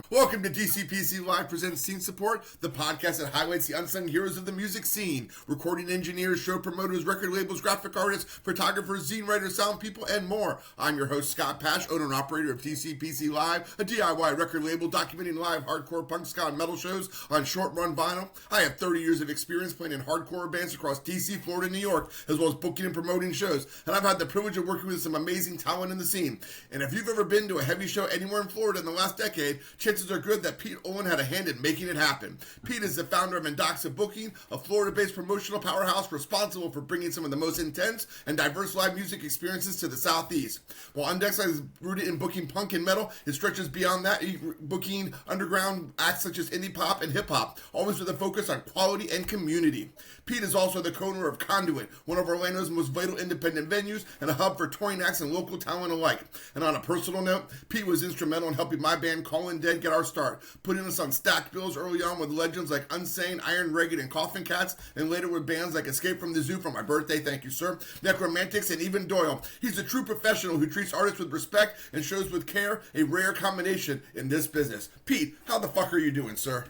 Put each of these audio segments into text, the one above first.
Welcome to DCPC Live presents Scene Support, the podcast that highlights the unsung heroes of the music scene. Recording engineers, show promoters, record labels, graphic artists, photographers, zine writers, sound people, and more. I'm your host, Scott Pash, owner and operator of DCPC Live, a DIY record label documenting live hardcore punk, ska, and metal shows on short-run vinyl. I have 30 years of experience playing in hardcore bands across DC, Florida, and New York, as well as booking and promoting shows. And I've had the privilege of working with some amazing talent in the scene. And if you've ever been to a heavy show anywhere in Florida in the last decade, chances are good that Pete Olen had a hand in making it happen. Pete is the founder of Endoxa Booking, a Florida-based promotional powerhouse responsible for bringing some of the most intense and diverse live music experiences to the Southeast. While Endoxa is rooted in booking punk and metal, it stretches beyond that, booking underground acts such as indie pop and hip-hop, always with a focus on quality and community. Pete is also the co-owner of Conduit, one of Orlando's most vital independent venues and a hub for touring acts and local talent alike. And on a personal note, Pete was instrumental in helping my band Call and Dead get our start, putting us on stacked bills early on with legends like Unsane, Iron Ragged, and Coffin Cats, and later with bands like Escape from the Zoo for my birthday, thank you sir, Necromantics, and even Doyle. He's a true professional who treats artists with respect and shows with care, a rare combination in this business. Pete, how the fuck are you doing, sir?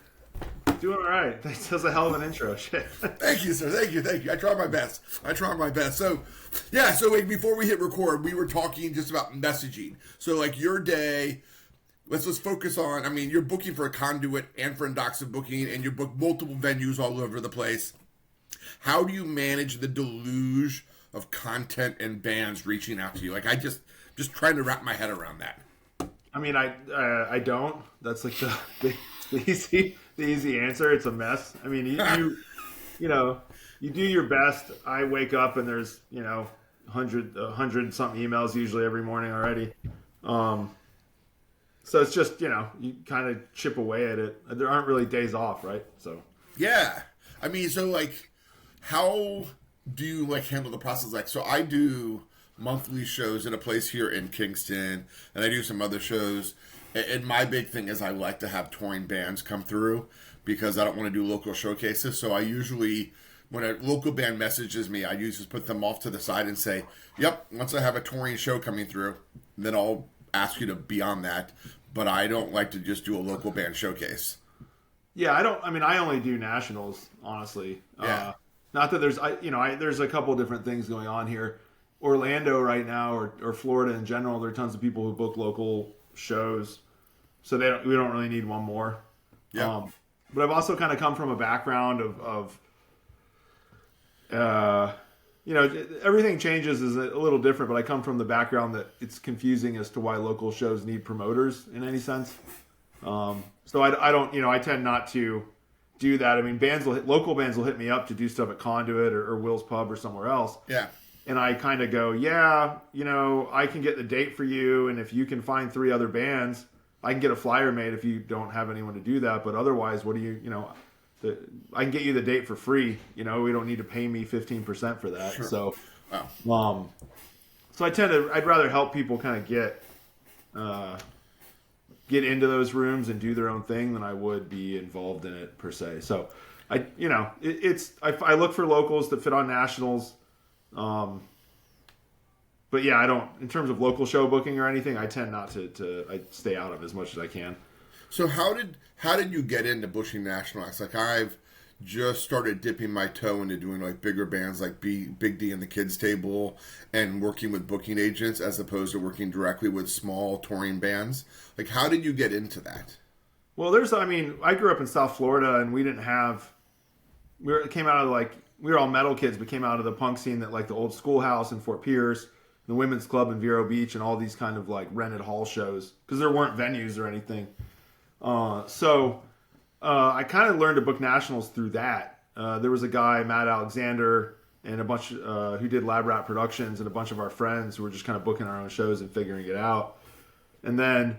Doing all right. That was a hell of an intro. Shit. Thank you, sir. Thank you. I try my best. So, like, before we hit record, we were talking just about messaging. So, like, your day, let's focus on, I mean, you're booking for a Conduit and for Endoxa Booking, and you book multiple venues all over the place. How do you manage the deluge of content and bands reaching out to you? Like, I just trying to wrap my head around that. I mean, I don't. That's like the easy answer. It's a mess. I mean, you do your best. I wake up and there's 100 something emails usually every morning already. So it's just you kind of chip away at it. There aren't really days off, right? So yeah, I mean, so like, how do you like handle the process? Like, so I do monthly shows at a place here in Kingston, and I do some other shows. And my big thing is I like to have touring bands come through because I don't want to do local showcases. So I usually, when a local band messages me, I usually put them off to the side and say, yep, once I have a touring show coming through, then I'll ask you to be on that. But I don't like to just do a local band showcase. Yeah, I only do nationals, honestly. Yeah. Not that there's a couple different things going on here. Orlando right now, or Florida in general, there are tons of people who book local shows, so we don't really need one more. Yeah. But I've also kind of come from a background of everything changes is a little different, but I come from the background that it's confusing as to why local shows need promoters in any sense. So I don't, I tend not to do that. I mean, local bands will hit me up to do stuff at Conduit or Will's Pub or somewhere else. Yeah. And I kind of go, I can get the date for you, and if you can find 3 other bands, I can get a flyer made if you don't have anyone to do that. But otherwise, what do you, I can get you the date for free. We don't need to pay me 15% for that. Sure. So, wow. So I'd rather help people kind of get into those rooms and do their own thing than I would be involved in it per se. So, I look for locals that fit on nationals. But yeah, I don't, in terms of local show booking or anything, I tend not to I stay out of as much as I can. So how did you get into booking national acts? Like, I've just started dipping my toe into doing like bigger bands like Big D and the Kids Table and working with booking agents as opposed to working directly with small touring bands. Like, how did you get into that? Well, I grew up in South Florida, and we came out of we were all metal kids, but came out of the punk scene that like the old Schoolhouse in Fort Pierce, the Women's Club in Vero Beach, and all these kind of like rented hall shows because there weren't venues or anything. So I kind of learned to book nationals through that. There was a guy, Matt Alexander, and a bunch who did Lab Rat Productions, and a bunch of our friends who were just kind of booking our own shows and figuring it out. And then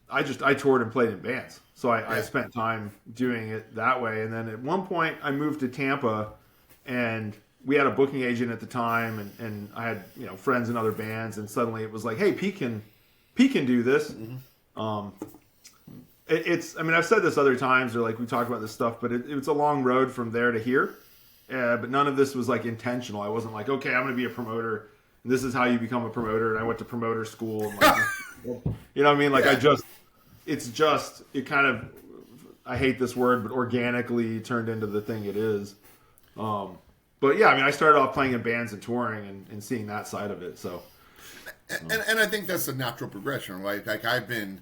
I toured and played in bands. So I spent time doing it that way. And then at one point I moved to Tampa, and we had a booking agent at the time, and I had friends in other bands, and suddenly it was like, hey, Pete can do this. Mm-hmm. I've said this other times, or like we talked about this stuff, but it's a long road from there to here. But none of this was like intentional. I wasn't like, okay, I'm going to be a promoter, and this is how you become a promoter. And I went to promoter school. And like, you know what I mean? Like, yeah. it's just, it kind of, I hate this word, but organically turned into the thing it is. But yeah, I mean, I started off playing in bands and touring and seeing that side of it. So, and I think that's a natural progression, right? Like I've been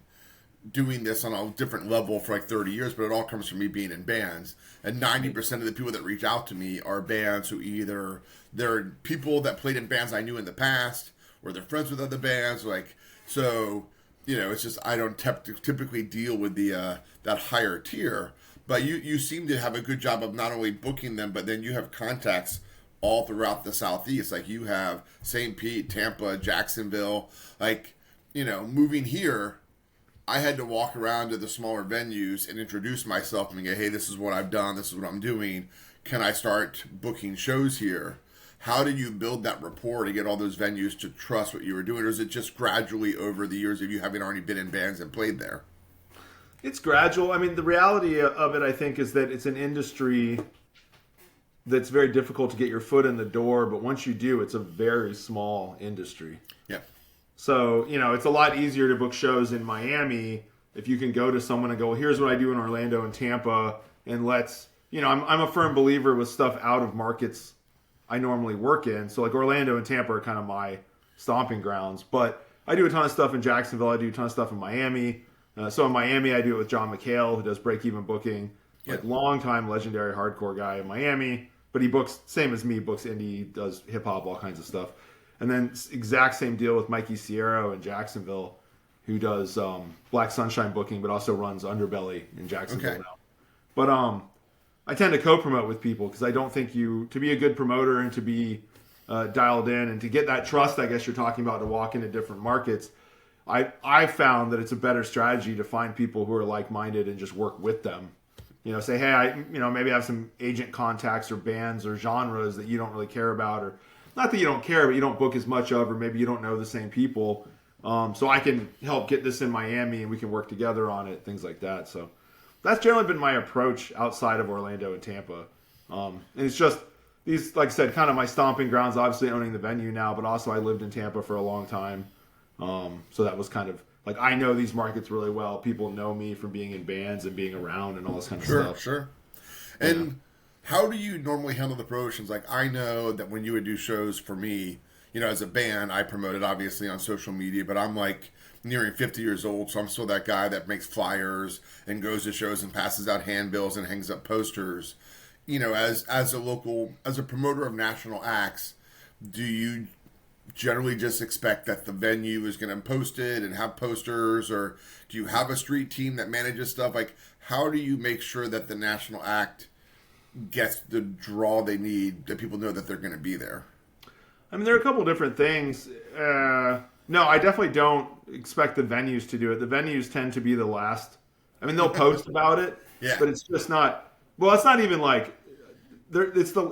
doing this on a different level for like 30 years, but it all comes from me being in bands. And 90% of the people that reach out to me are bands who either they're people that played in bands I knew in the past, or they're friends with other bands. Like, so, you know, it's just I don't typically deal with the that higher tier. But you seem to have a good job of not only booking them, but then you have contacts all throughout the Southeast. Like you have St. Pete, Tampa, Jacksonville. Like, you know, moving here, I had to walk around to the smaller venues and introduce myself and go, hey, this is what I've done. This is what I'm doing. Can I start booking shows here? How did you build that rapport to get all those venues to trust what you were doing? Or is it just gradually over the years of you having already been in bands and played there? It's gradual. I mean, the reality of it, I think, is that it's an industry that's very difficult to get your foot in the door. But once you do, it's a very small industry. Yeah. So, you know, it's a lot easier to book shows in Miami if you can go to someone and go, well, here's what I do in Orlando and Tampa. And let's, you know, I'm a firm believer with stuff out of markets I normally work in. So like Orlando and Tampa are kind of my stomping grounds. But I do a ton of stuff in Jacksonville. I do a ton of stuff in Miami. So in Miami, I do it with John McHale, who does break-even booking. Yeah. Like long-time legendary hardcore guy in Miami. But he books, same as me, books indie, does hip-hop, all kinds of stuff. And then exact same deal with Mikey Sierra in Jacksonville, who does Black Sunshine booking, but also runs Underbelly in Jacksonville now. But I tend to co-promote with people because I don't think to be a good promoter and to be dialed in and to get that trust, I guess you're talking about, to walk into different markets, I found that it's a better strategy to find people who are like-minded and just work with them. You know, say, hey, maybe I have some agent contacts or bands or genres that you don't really care about, or not that you don't care, but you don't book as much of, or maybe you don't know the same people. So I can help get this in Miami and we can work together on it, things like that. So that's generally been my approach outside of Orlando and Tampa. And it's just these, like I said, kind of my stomping grounds, obviously owning the venue now, but also I lived in Tampa for a long time. So that was kind of like, I know these markets really well. People know me from being in bands and being around and all this kind of stuff. Sure. And how do you normally handle the promotions? Like, I know that when you would do shows for me, you know, as a band, I promoted obviously on social media, but I'm like nearing 50 years old, so I'm still that guy that makes flyers and goes to shows and passes out handbills and hangs up posters. You know, as a promoter of national acts, do you generally just expect that the venue is going to post it and have posters, or do you have a street team that manages stuff? Like, how do you make sure that the national act gets the draw they need, that people know that they're going to be there? I mean, there are a couple different things. No, I definitely don't expect the venues to do it. The venues tend to be the last. I mean, they'll post about it, but it's just not. Well, it's not even like.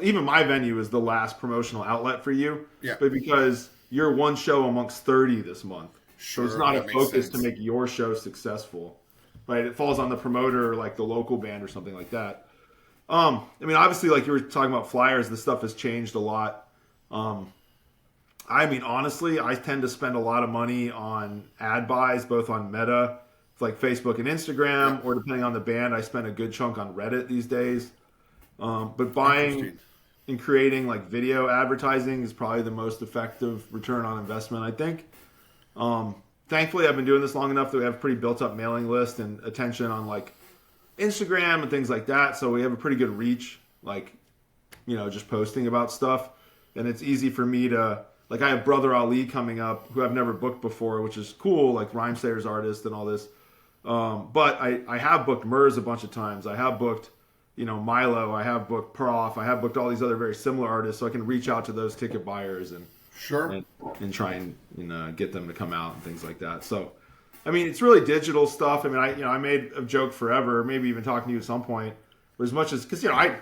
Even my venue is the last promotional outlet for you. Yeah. But because you're one show amongst 30 this month, Sure, so it's not a focus sense to make your show successful, right? It falls on the promoter, like the local band or something like that. I mean, obviously, like you were talking about flyers, this stuff has changed a lot. I mean, honestly, I tend to spend a lot of money on ad buys, both on Meta, like Facebook and Instagram, or depending on the band, I spend a good chunk on Reddit these days. But buying and creating like video advertising is probably the most effective return on investment, I think. Thankfully, I've been doing this long enough that we have a pretty built up mailing list and attention on like Instagram and things like that. So we have a pretty good reach, like, you know, just posting about stuff. And it's easy for me to, like, I have Brother Ali coming up, who I've never booked before, which is cool, like Rhymesayers artist and all this. But I have booked Murs a bunch of times. I have booked, you know, Milo. I have booked Prof. I have booked all these other very similar artists, so I can reach out to those ticket buyers and try and, you know, get them to come out and things like that. So, I mean, it's really digital stuff. I mean, I made a joke forever, maybe even talking to you at some point, where as much as, because, you know,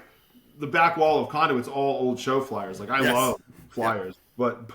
the back wall of Conduit's all old show flyers. Like, I love flyers, but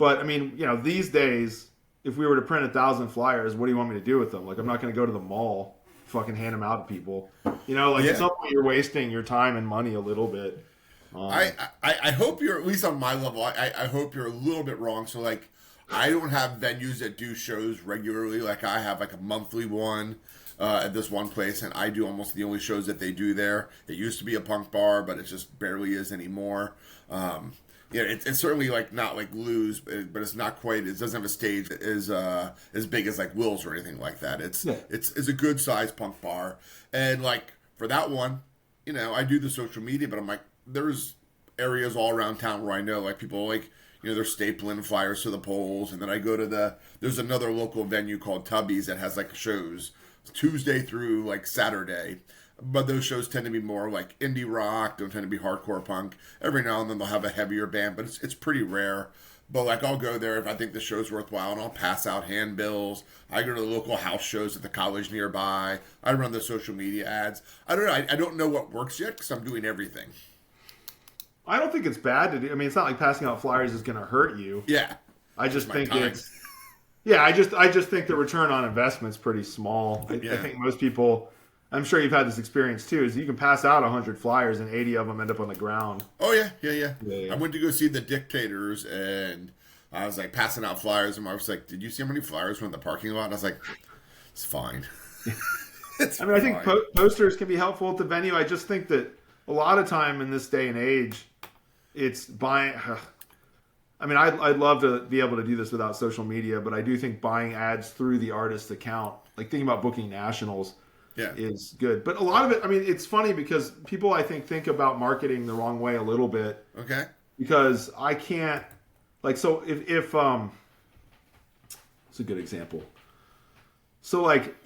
I mean, you know, these days, if we were to print 1,000 flyers, what do you want me to do with them? Like, I'm not going to go to the mall, fucking hand them out to people. You know, like, at some point you're wasting your time and money a little bit. I hope you're, at least on my level, I hope you're a little bit wrong. So, like, I don't have venues that do shows regularly. Like I have like a monthly one at this one place, and I do almost the only shows that they do there. It used to be a punk bar, but it just barely is anymore. Yeah, it's certainly like not like Lou's, but it's not quite. It doesn't have a stage as big as like Will's or anything like that. It's a good sized punk bar, and like for that one, I do the social media, but I'm like, there's areas all around town where I know like people like they're stapling flyers to the poles, and then I go to there's another local venue called Tubby's that has like shows Tuesday through like Saturday. But those shows tend to be more like indie rock, don't tend to be hardcore punk. Every now and then they'll have a heavier band, but it's pretty rare. But like I'll go there if I think the show's worthwhile, and I'll pass out handbills. I go to the local house shows at the college nearby. I run the social media ads. I don't know. I don't know what works yet because I'm doing everything. I don't think it's bad to do. I mean, it's not like passing out flyers is going to hurt you. Yeah. I just think it's... Yeah, I just think the return on investment's pretty small. I think most people... I'm sure you've had this experience too, is you can pass out 100 flyers and 80 of them end up on the ground. Oh, yeah. I went to go see the Dictators, and I was like passing out flyers, and I was like, did you see how many flyers were in the parking lot? And I was like, it's fine. I think posters can be helpful at the venue. I just think that a lot of time in this day and age, it's buying... I'd love to be able to do this without social media, but I do think buying ads through the artist's account, like thinking about booking nationals, is good. But a lot of it, it's funny because people, I think about marketing the wrong way a little bit. Okay. Because I can't, like, so if it's a good example. So like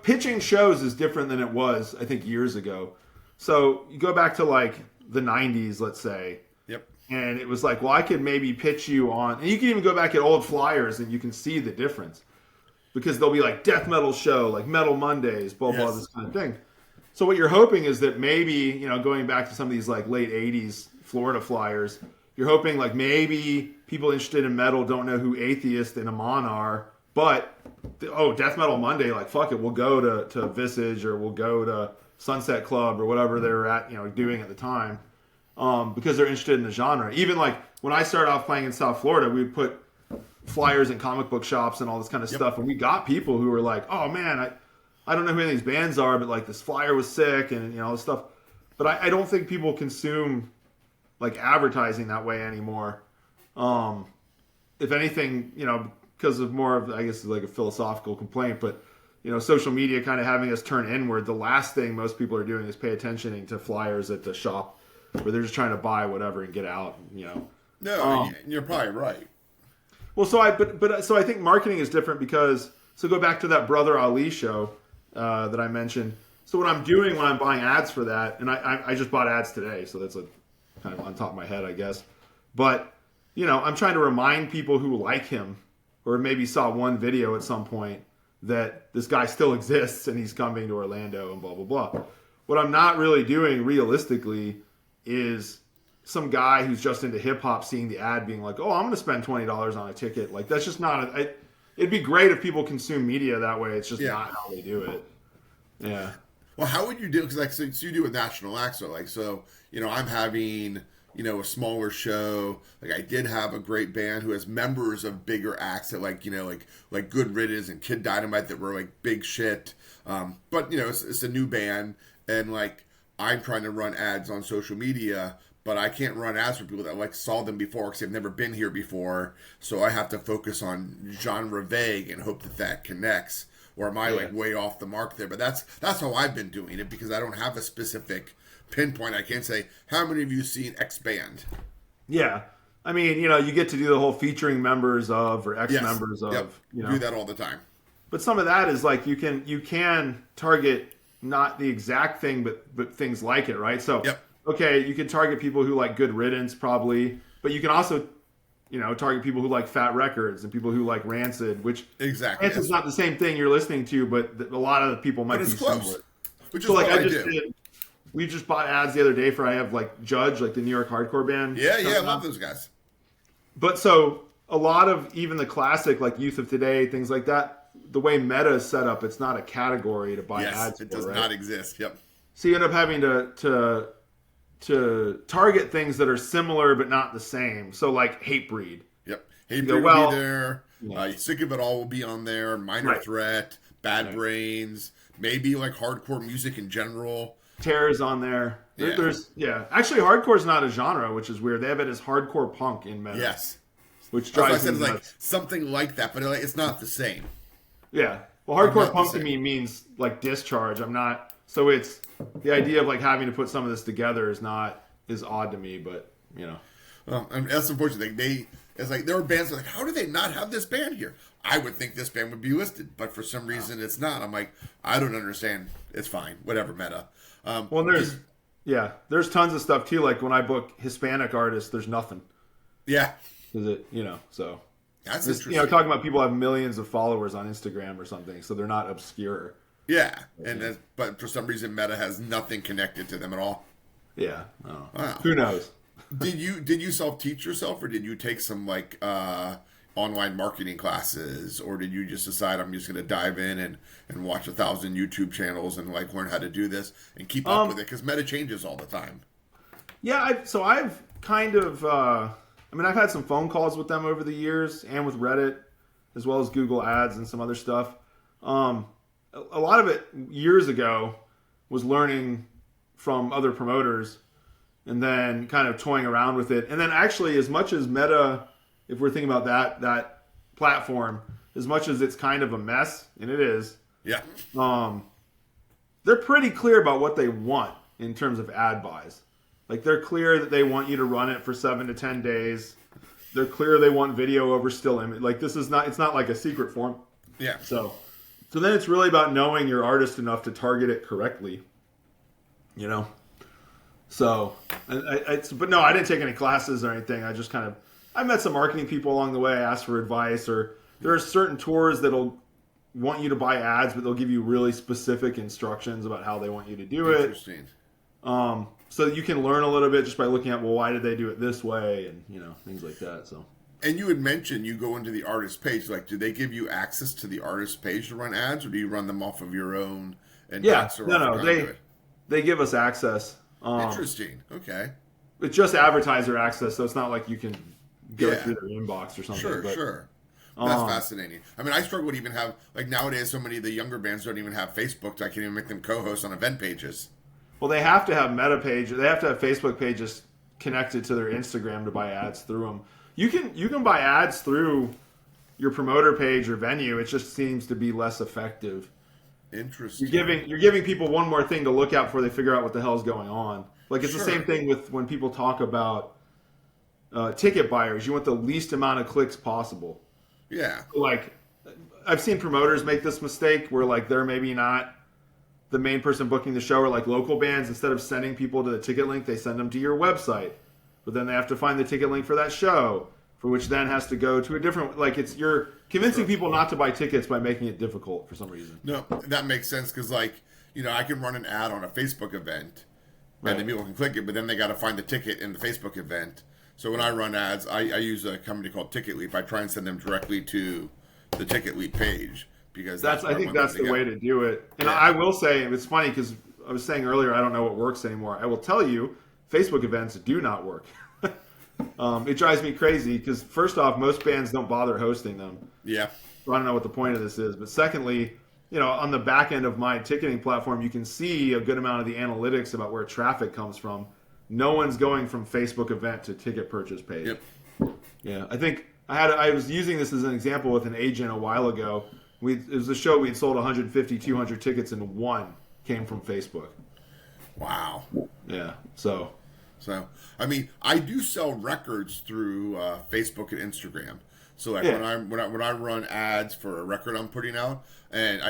pitching shows is different than it was, I think, years ago. So you go back to like the 90s, let's say. Yep. And it was like, well, I could maybe pitch you on, and you can even go back at old flyers and you can see the difference. Because they'll be like death metal show, like Metal Mondays, blah, blah, this kind of thing. So what you're hoping is that maybe, going back to some of these like late 80s Florida flyers, you're hoping like maybe people interested in metal don't know who Atheist and Amon are, but, Death Metal Monday, like fuck it, we'll go to Visage or we'll go to Sunset Club or whatever they were at, doing at the time, because they're interested in the genre. Even like when I started off playing in South Florida, we would put flyers in comic book shops and all this kind of stuff, and we got people who were like, oh man, I don't know who any of these bands are, but like this flyer was sick and all this stuff. But I don't think people consume like advertising that way anymore. If anything, because of more of, I guess, like a philosophical complaint, but social media kind of having us turn inward, the last thing most people are doing is pay attention to flyers at the shop where they're just trying to buy whatever and get out. No, you're probably right. Well, so I think marketing is different because, so go back to that Brother Ali show that I mentioned. So what I'm doing when I'm buying ads for that, and I just bought ads today, so that's kind of on top of my head, I guess. But, I'm trying to remind people who like him, or maybe saw one video at some point, that this guy still exists and he's coming to Orlando and blah, blah, blah. What I'm not really doing realistically is some guy who's just into hip hop seeing the ad being like, oh, I'm going to spend $20 on a ticket. Like, that's just not, it'd be great if people consume media that way. It's just not how they do it. Yeah. Well, how would you do, because like, so you do with national acts, so like, so, I'm having, a smaller show. Like I did have a great band who has members of bigger acts that like, like Good Riddance and Kid Dynamite that were like big shit. But it's a new band, and like, I'm trying to run ads on social media, but I can't run ads for people that like saw them before because they've never been here before. So I have to focus on genre vague and hope that connects. Or am I like way off the mark there? But that's how I've been doing it, because I don't have a specific pinpoint. I can't say, how many of you seen X band? Yeah. You get to do the whole featuring members of or ex-members of. Yep. Do that all the time. But some of that is like you can target not the exact thing, but things like it, right? So okay, you can target people who like Good Riddance probably, but you can also, target people who like Fat Records and people who like Rancid, which Rancid's not the same thing you're listening to, but a lot of the people might be close. similar. Which is what I do. We just bought ads the other day for, I have like Judge, like the New York hardcore band. Yeah, I love those guys. But so a lot of even the classic, like Youth of Today, things like that, the way Meta is set up, it's not a category to buy ads for. It does not exist. Yep. So you end up having to target things that are similar but not the same. So like Hatebreed. Yep. Hatebreed would be there. Yeah. Sick of It All will be on there. Minor Right. Threat, Bad Right. Brains, maybe like hardcore music in general. Terror's on there. Yeah. There's actually hardcore's not a genre, which is weird. They have it as hardcore punk in Meta. Yes. Which That's why I drives said me it's like nuts. something like that, but it's not the same. Yeah. Well, Not hardcore the punk to same. me means like discharge. I'm not. So it's the idea of like having to put some of this together is odd to me, but Well, and that's unfortunate. It's like there were bands that are like, how do they not have this band here? I would think this band would be listed, but for some reason it's not. I'm like, I don't understand. It's fine, whatever. Meta. Well, there's tons of stuff too. Like when I book Hispanic artists, there's nothing. Yeah, Is it so? that's This, interesting. talking about people have millions of followers on Instagram or something, so they're not obscure. Yeah, but for some reason Meta has nothing connected to them at all. Yeah. I don't know. Wow. Who knows? Did you self teach yourself, or did you take some like online marketing classes, or did you just decide I'm just going to dive in and watch 1,000 YouTube channels and like learn how to do this and keep up with it because Meta changes all the time? Yeah. I've kind of. I've had some phone calls with them over the years, and with Reddit, as well as Google Ads and some other stuff. A lot of it years ago was learning from other promoters, and then kind of toying around with it. And then actually, as much as Meta, if we're thinking about that platform, as much as it's kind of a mess, and it is, Yeah, they're pretty clear about what they want in terms of ad buys. Like they're clear that they want you to run it for 7 to 10 days. They're clear they want video over still image. Like it's not like a secret form. yeah. So then it's really about knowing your artist enough to target it correctly. So, but no, I didn't take any classes or anything. I just I met some marketing people along the way. I asked for advice, or there are certain tours that'll want you to buy ads, but they'll give you really specific instructions about how they want you to do it. Interesting. So you can learn a little bit just by looking at, well, why did they do it this way, and things like that. So. And you had mentioned you go into the artist page. Like, do they give you access to the artist page to run ads, or do you run them off of your own? And Yeah, no, they give us access. Interesting. Okay. It's just advertiser access, so it's not like you can go Yeah. through their inbox or something. Sure, but, sure. That's fascinating. I struggle to even have, like nowadays, so many of the younger bands don't even have Facebook. I can't even make them co-hosts on event pages. Well, they have to have Meta page. They have to have Facebook pages connected to their Instagram to buy ads through them. You can buy ads through your promoter page or venue. It just seems to be less effective. Interesting. You're giving people one more thing to look out before they figure out what the hell's going on. Like it's Sure. the same thing with when people talk about ticket buyers. You want the least amount of clicks possible. Yeah. Like I've seen promoters make this mistake where like they're maybe not the main person booking the show, or like local bands, instead of sending people to the ticket link, they send them to your website. But then they have to find the ticket link for that show, for which then has to go to a different, like you're convincing people not to buy tickets by making it difficult for some reason. No, that makes sense because, I can run an ad on a Facebook event, and then people can click it, but then they got to find the ticket in the Facebook event. So when I run ads, I use a company called Ticket Leap. I try and send them directly to the Ticket Leap page because I think that's the way to do it. And Yeah. I will say, it's funny because I was saying earlier, I don't know what works anymore. I will tell you, Facebook events do not work. It drives me crazy because first off, most bands don't bother hosting them. Yeah. So I don't know what the point of this is. But secondly, on the back end of my ticketing platform, you can see a good amount of the analytics about where traffic comes from. No one's going from Facebook event to ticket purchase page. Yep. Yeah, I think I was using this as an example with an agent a while ago. It was a show we had sold 150, 200 tickets, and one came from Facebook. Wow. Yeah, so I do sell records through Facebook and Instagram. So when I run ads for a record I'm putting out, and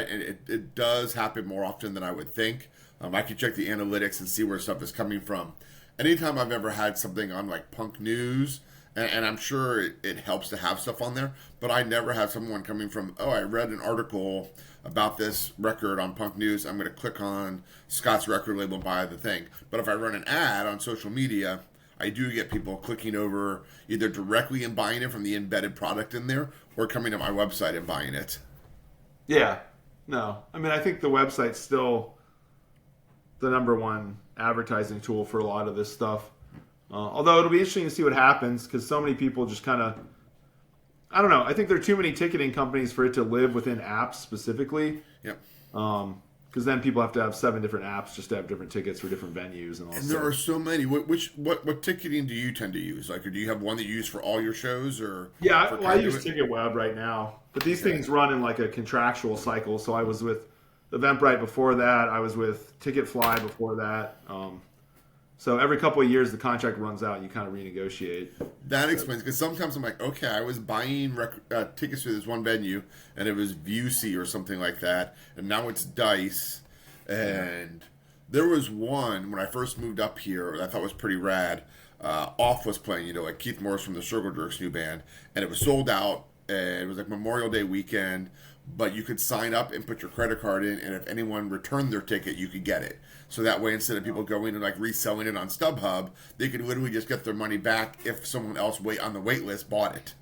it does happen more often than I would think. I can check the analytics and see where stuff is coming from. Anytime I've ever had something on like Punk News, and I'm sure it helps to have stuff on there, but I never have someone coming from, I read an article about this record on Punk News. I'm going to click on Scott's record label and buy the thing. But if I run an ad on social media, I do get people clicking over either directly and buying it from the embedded product in there, or coming to my website and buying it. yeah, no, I think the website's still the number one advertising tool for a lot of this stuff. Although it'll be interesting to see what happens because so many people just kind of I don't know. I think there are too many ticketing companies for it to live within apps specifically. Yep. Because then people have to have 7 different apps just to have different tickets for different venues and all. And there are so many. What ticketing do you tend to use? Like, or do you have one that you use for all your shows, or yeah? Well, I use TicketWeb right now, but these things run in like a contractual cycle. So I was with Eventbrite before that. I was with Ticketfly before that. So every couple of years, the contract runs out, and you kind of renegotiate. That explains, because sometimes I'm like, okay, I was buying tickets for this one venue, and it was ViewC or something like that, and now it's Dice. And there was one, when I first moved up here, that I thought was pretty rad. Off was playing, like Keith Morris from the Circle Jerks new band, and it was sold out, and it was like Memorial Day weekend, but you could sign up and put your credit card in, and if anyone returned their ticket, you could get it. So that way, instead of people going and like reselling it on StubHub, they could literally just get their money back if someone else on the wait list bought it.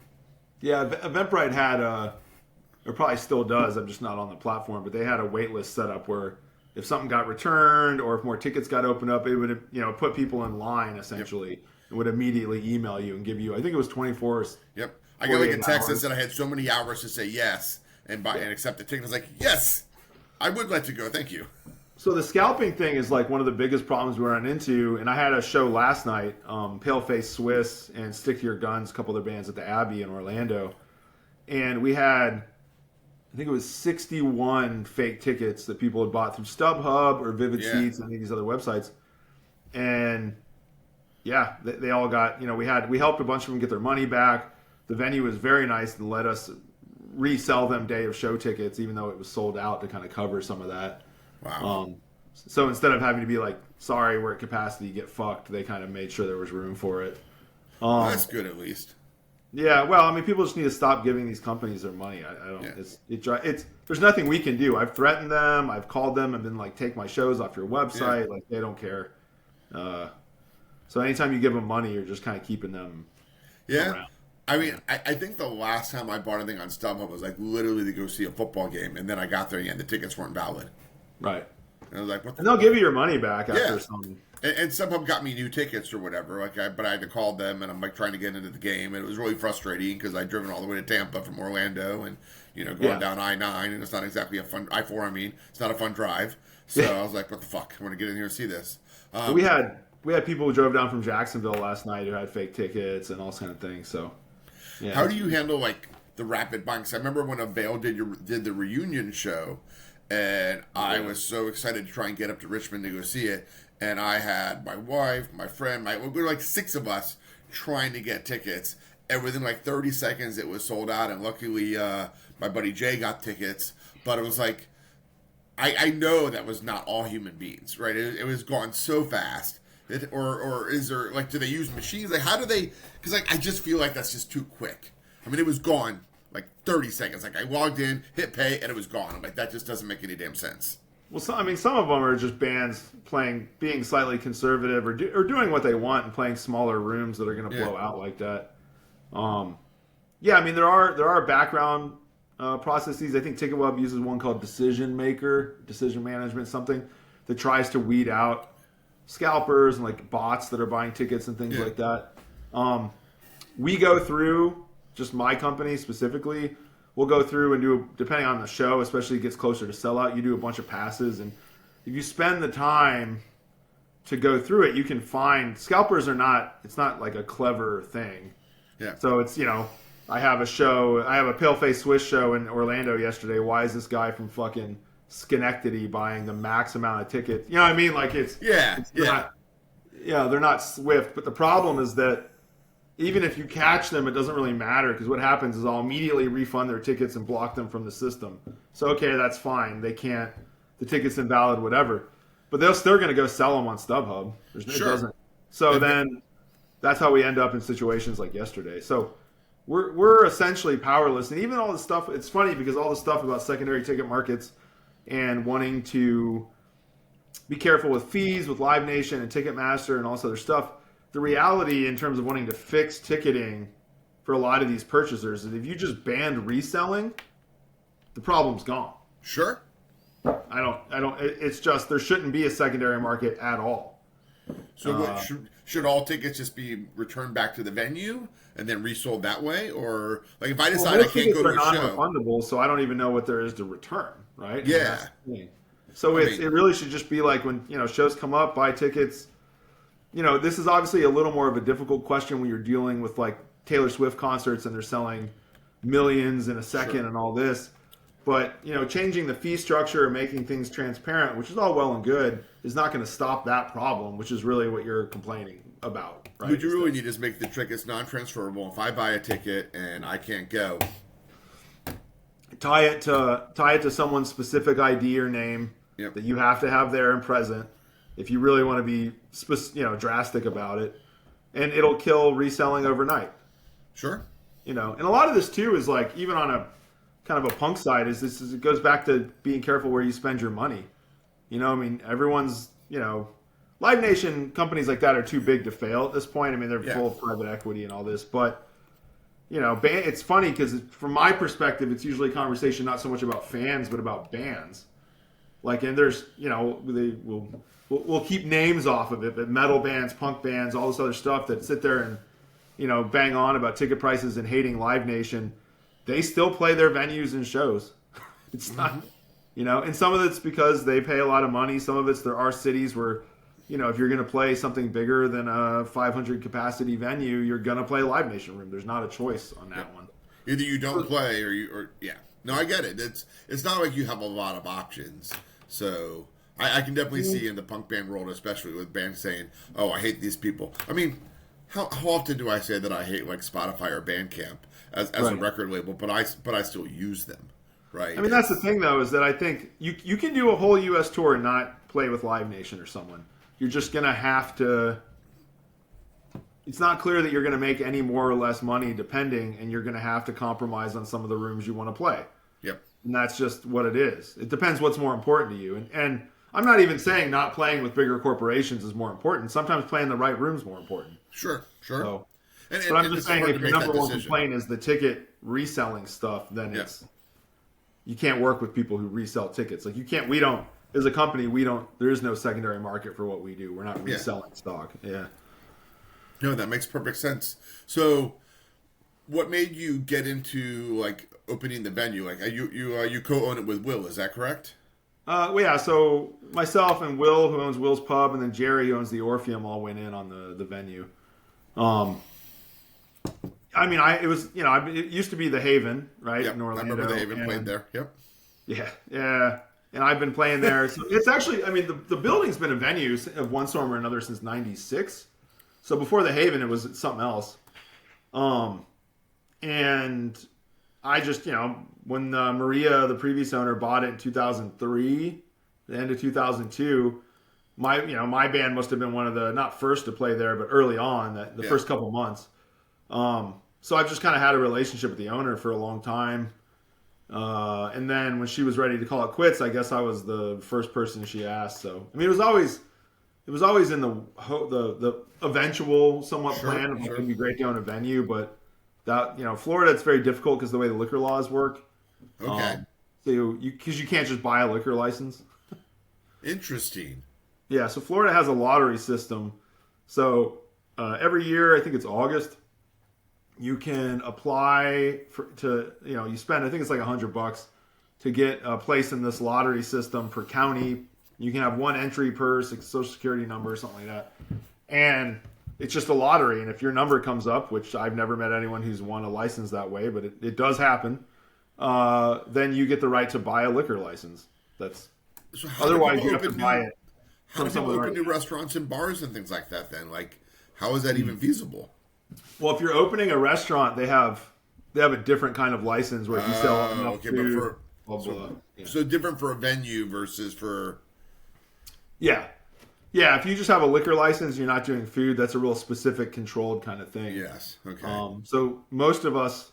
Yeah, Eventbrite had or probably still does, I'm just not on the platform, but they had a wait list set up where if something got returned or if more tickets got opened up, it would put people in line essentially. Yep. And would immediately email you and give you, I think it was 24. Yep. I got like a text that said I had so many hours to say yes and accept the ticket. I was like, yes, I would like to go. Thank you. So the scalping thing is like one of the biggest problems we run into. And I had a show last night, Paleface Swiss and Stick to Your Guns, a couple of their bands at the Abbey in Orlando. And we had, I think it was 61 fake tickets that people had bought through StubHub or Vivid Seats and any of these other websites. And yeah, they all got, we helped a bunch of them get their money back. The venue was very nice and let us resell them day of show tickets, even though it was sold out, to kind of cover some of that. Wow. So instead of having to be like, sorry, we're at capacity, get fucked, they kind of made sure there was room for it. That's good, at least. Yeah, well, I mean, people just need to stop giving these companies their money. I don't. Yeah. It's there's nothing we can do. I've threatened them. I've called them and been like, take my shows off your website. Yeah. Like, they don't care. So anytime you give them money, you're just kind of keeping them around. I mean, I think the last time I bought anything on StubHub was like literally to go see a football game, and then I got there and the tickets weren't valid. Right. And I was like, what the And they'll give you your money back after some. And StubHub got me new tickets or whatever. But I had to call them, and I'm like trying to get into the game, and it was really frustrating because I'd driven all the way to Tampa from Orlando, and going down I-9, and it's not exactly a fun I-4. I mean, it's not a fun drive. So I was like, what the fuck? I want to get in here and see this. We had people who drove down from Jacksonville last night who had fake tickets and all kind of things. So, yeah. How do you handle like the rapid buying? Because I remember when Avail did the reunion show, and I was so excited to try and get up to Richmond to go see it. And I had my wife, my friend, we were like 6 of us trying to get tickets. And within like 30 seconds, it was sold out. And luckily, my buddy Jay got tickets. But it was like, I know that was not all human beings, right? It was gone so fast. Or is there, like, do they use machines? Like, how do they, because like, I just feel like that's just too quick. I mean, it was gone like 30 seconds. Like, I logged in, hit pay, and it was gone. I'm like, that just doesn't make any damn sense. Well, some of them are just bands being slightly conservative or doing what they want and playing smaller rooms that are going to blow out like that. I mean, there are background processes. I think TicketWeb uses one called Decision Management, something that tries to weed out scalpers and like bots that are buying tickets and things like that. We go through, just my company specifically, we'll go through and do, depending on the show, especially it gets closer to sellout, you do a bunch of passes. And if you spend the time to go through it, you can find, scalpers it's not like a clever thing. Yeah. So it's, I have a Paleface Swiss show in Orlando yesterday. Why is this guy from fucking Schenectady buying the max amount of tickets? You know what I mean? Like they're not swift. But the problem is that even if you catch them, it doesn't really matter, because what happens is I'll immediately refund their tickets and block them from the system. So, okay, that's fine. They can't, the ticket's invalid, whatever. But they're still going to go sell them on StubHub. It doesn't. So then that's how we end up in situations like yesterday. So we're essentially powerless. And even all the stuff, it's funny because all the stuff about secondary ticket markets and wanting to be careful with fees with Live Nation and Ticketmaster and all this other stuff, the reality in terms of wanting to fix ticketing for a lot of these purchasers is if you just banned reselling, the problem's gone. Sure. It's just there shouldn't be a secondary market at all. So what, should all tickets just be returned back to the venue and then resold that way? Or like if I decide I can't go to a show, non-refundable, so I don't even know what there is to return, right? Yeah. So it really should just be like when, shows come up, buy tickets. This is obviously a little more of a difficult question when you're dealing with like Taylor Swift concerts and they're selling millions in a second and all this. But, changing the fee structure and making things transparent, which is all well and good, is not going to stop that problem, which is really what you're complaining about. Right? What you really need is make the tickets non-transferable. If I buy a ticket and I can't go, tie it to someone's specific ID or name that you have to have there and present if you really want to be drastic about it, and it'll kill reselling overnight. Sure. And a lot of this too is like even on a kind of a punk side it goes back to being careful where you spend your money. Everyone's Live Nation companies like that are too big to fail at this point. They're full of private equity and all this, but it's funny because from my perspective, it's usually a conversation not so much about fans but about bands. Like, and there's we'll keep names off of it, but metal bands, punk bands, all this other stuff that sit there and bang on about ticket prices and hating Live Nation. They still play their venues and shows. It's not, and some of it's because they pay a lot of money. Some of it's there are cities where, if you're going to play something bigger than a 500 capacity venue, you're going to play Live Nation room. There's not a choice on that one. Either you don't play or no, I get it. It's not like you have a lot of options. So I can definitely see in the punk band world, especially with bands saying, "Oh, I hate these people." How often do I say that I hate like Spotify or Bandcamp as a record label, but I still use them, right? That's the thing though, is that I think you can do a whole U.S. tour and not play with Live Nation or someone. You're just gonna have to. It's not clear that you're gonna make any more or less money depending, and you're gonna have to compromise on some of the rooms you want to play. Yep. And that's just what it is. It depends what's more important to you, and I'm not even saying not playing with bigger corporations is more important. Sometimes playing the right room is more important. Sure. So, but I'm just saying, if your number one complaint is the ticket reselling stuff, then you can't work with people who resell tickets. Like we don't, as a company, there is no secondary market for what we do. We're not reselling stock. Yeah. No, that makes perfect sense. So, what made you get into like opening the venue? Like you co-own it with Will, is that correct? So myself and Will, who owns Will's Pub, and then Jerry, who owns the Orpheum, all went in on the venue. It used to be the Haven, right? Yep, in Orlando. I remember the Haven played there. Yep. Yeah. And I've been playing there. So it's actually, the building's been a venue of one form or another since '96. So before the Haven, it was something else. And I just, when Maria, the previous owner, bought it in 2003, the end of 2002, my band must have been one of the, not first to play there, but early on, the first couple months. So I've just kind of had a relationship with the owner for a long time. And then when she was ready to call it quits, I guess I was the first person she asked. So, it was always in the eventual somewhat plan. It would be great to own a venue, but that, Florida, it's very difficult because the way the liquor laws work. Okay. Because you can't just buy a liquor license. Interesting. Yeah, so Florida has a lottery system. So every year, I think it's August, you can apply you spend, I think it's like $100 to get a place in this lottery system per county. You can have one entry per social security number or something like that. And it's just a lottery. And if your number comes up, which I've never met anyone who's won a license that way, but it does happen, then you get the right to buy a liquor license. Otherwise you have to buy it. How do people open new restaurants and bars and things like that then? Like, how is that even feasible? Well, if you're opening a restaurant, they have a different kind of license where if you sell enough food, so different for a venue versus for... Yeah, if you just have a liquor license, you're not doing food, that's a real specific, controlled kind of thing. Yes, okay. So most of us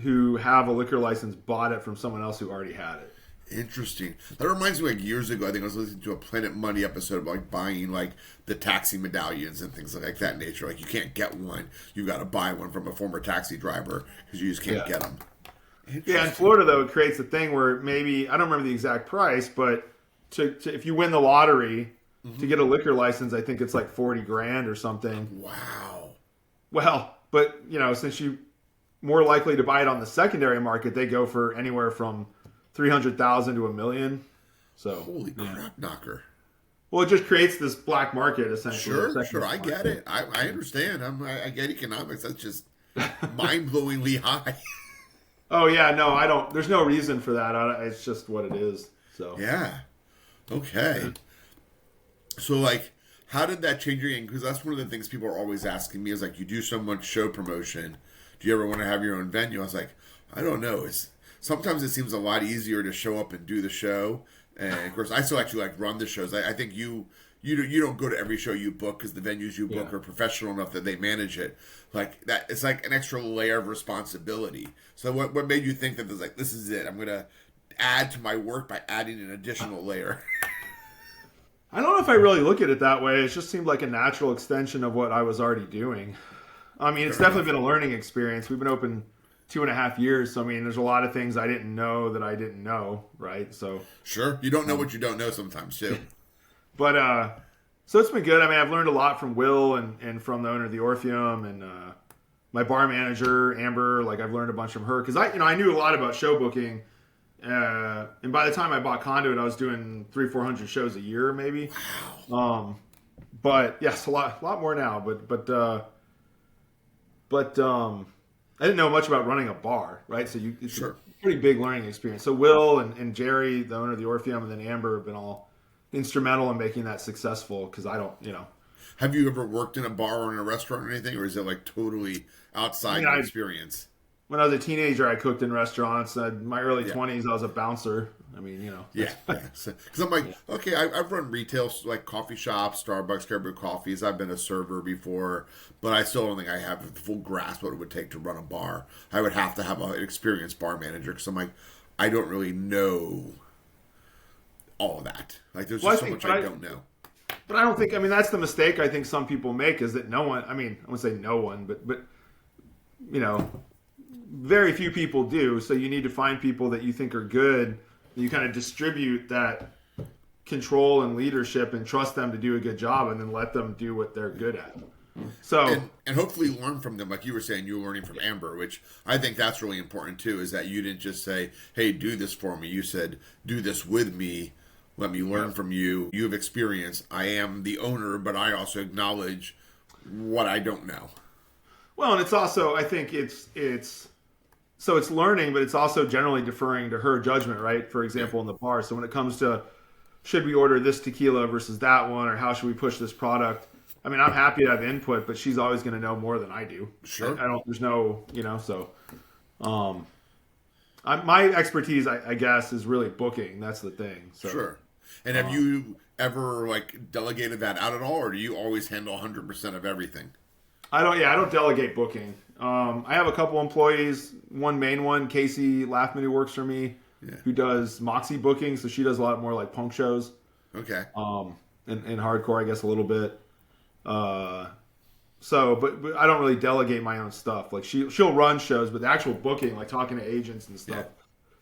who have a liquor license bought it from someone else who already had it. Interesting. That reminds me, like years ago, I think I was listening to a Planet Money episode about like buying like the taxi medallions and things like that nature. Like you can't get one; you got to buy one from a former taxi driver because you just can't get them. Yeah, in Florida though, it creates a thing where maybe I don't remember the exact price, but to if you win the lottery, To get a liquor license, I think it's like 40 grand or something. Wow. Well, but since you more likely to buy it on the secondary market, they go for anywhere from 300,000 to $1 million. So holy crap knocker. Well, it just creates this black market essentially. Sure. I get it. I understand. I get economics. That's just mind-blowingly high. Oh yeah, no, I don't. There's no reason for that. It's just what it is. So yeah. Okay. So like, how did that change your game? Because that's one of the things people are always asking me is like, you do so much show promotion. Do you ever want to have your own venue? I was like, I don't know. Sometimes it seems a lot easier to show up and do the show. And of course, I still actually like run the shows. I think you don't go to every show you book because the venues you book are professional enough that they manage it. Like that, it's like an extra layer of responsibility. So what made you think that there's like, this is it? I'm gonna add to my work by adding an additional layer. I don't know if I really look at it that way. It just seemed like a natural extension of what I was already doing. I mean, it's definitely been a learning experience. We've been open 2.5 years, so I mean, there's a lot of things I didn't know that I didn't know, right? So sure, you don't know what you don't know sometimes too. But so it's been good. I mean, I've learned a lot from Will and from the owner of the Orpheum and my bar manager Amber. Like I've learned a bunch from her because I knew a lot about show booking. And by the time I bought Conduit, I was doing 300-400 shows a year, maybe. Wow. But yes, a lot more now. But I didn't know much about running a bar, right? So it's a pretty big learning experience. So Will and Jerry, the owner of the Orpheum, and then Amber have been all instrumental in making that successful. Because I don't. Have you ever worked in a bar or in a restaurant or anything, or is it like totally outside your experience? When I was a teenager, I cooked in restaurants. In my early 20s, I was a bouncer. I mean, Yeah. Because I'm like, okay, I've run retail, like coffee shops, Starbucks, Caribou Coffees. I've been a server before, but I still don't think I have the full grasp what it would take to run a bar. I would have to have an experienced bar manager because I'm like, I don't really know all of that. Like, there's just so much I don't know. But I don't think, that's the mistake I think some people make is that no one, I wouldn't say no one, but very few people do. So you need to find people that you think are good. You kind of distribute that control and leadership and trust them to do a good job and then let them do what they're good at. So and hopefully learn from them. Like you were saying, you were learning from Amber, which I think that's really important too, is that you didn't just say, hey, do this for me. You said, do this with me. Let me learn from you. You have experience. I am the owner, but I also acknowledge what I don't know. Well, and it's also, I think so it's learning, but it's also generally deferring to her judgment, right? For example, in the bar. So when it comes to should we order this tequila versus that one, or how should we push this product? I'm happy to have input, but she's always going to know more than I do. Sure. There's no, so my expertise, I guess, is really booking. That's the thing. So, sure. And have you ever like delegated that out at all, or do you always handle 100% of everything? I don't delegate booking. I have a couple employees. One main one, Casey Laughman, who works for me, who does Moxie booking. So she does a lot more like punk shows. Okay. And hardcore, I guess, a little bit. But I don't really delegate my own stuff. Like she'll run shows, but the actual booking, like talking to agents and stuff,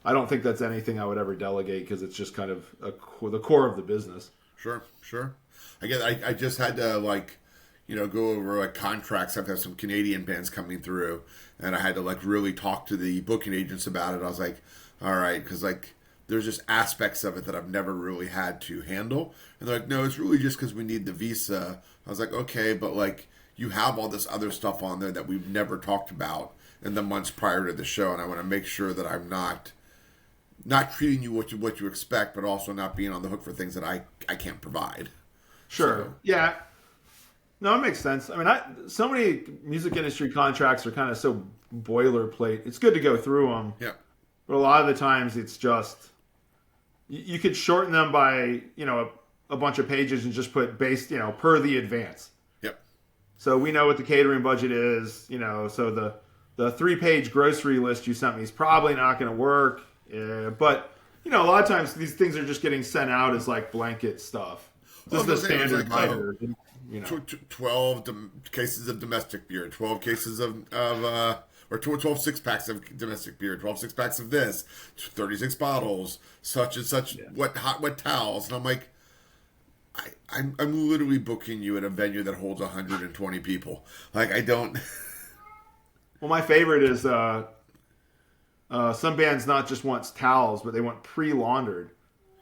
I don't think that's anything I would ever delegate because it's just kind of the core of the business. Sure. I just had to go over like contracts. I've had some Canadian bands coming through, and I had to really talk to the booking agents about it. I was like, all right, because there's just aspects of it that I've never really had to handle. And they're like, no, it's really just because we need the visa. I was like, okay, but you have all this other stuff on there that we've never talked about in the months prior to the show, and I want to make sure that I'm not treating you what you expect, but also not being on the hook for things that I can't provide. Sure. So, yeah. No, it makes sense. So many music industry contracts are kind of so boilerplate. It's good to go through them. Yeah. But a lot of the times it's just, you could shorten them by, a bunch of pages and just put based, per the advance. Yep. So we know what the catering budget is, so the 3-page grocery list you sent me is probably not going to work. But, a lot of times these things are just getting sent out as blanket stuff. This is the standard writer. 12 cases of domestic beer, 12 cases of 12 six-packs of domestic beer, 12 six-packs of this, 36 bottles, such and such, what towels. And I'm like, I'm literally booking you at a venue that holds 120 people. Like, I don't. Well, my favorite is some bands not just want towels, but they want pre-laundered.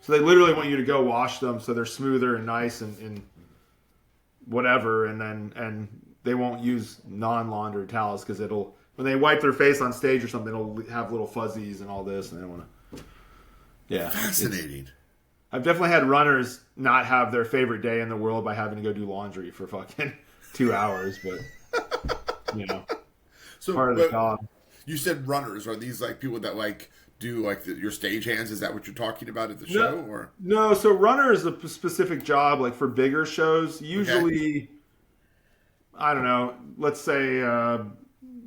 So they literally want you to go wash them so they're smoother and nice and whatever, and they won't use non-laundered towels because it'll, when they wipe their face on stage or something, it'll have little fuzzies and all this, and they don't want to. Yeah, Fascinating. I've definitely had runners not have their favorite day in the world by having to go do laundry for fucking 2 hours, but So part of the job. You said runners. Are these like people that like do like your stagehands? Is that what you're talking about at the show? Or no, so runner is a specific job, like for bigger shows. Usually, I don't know, let's say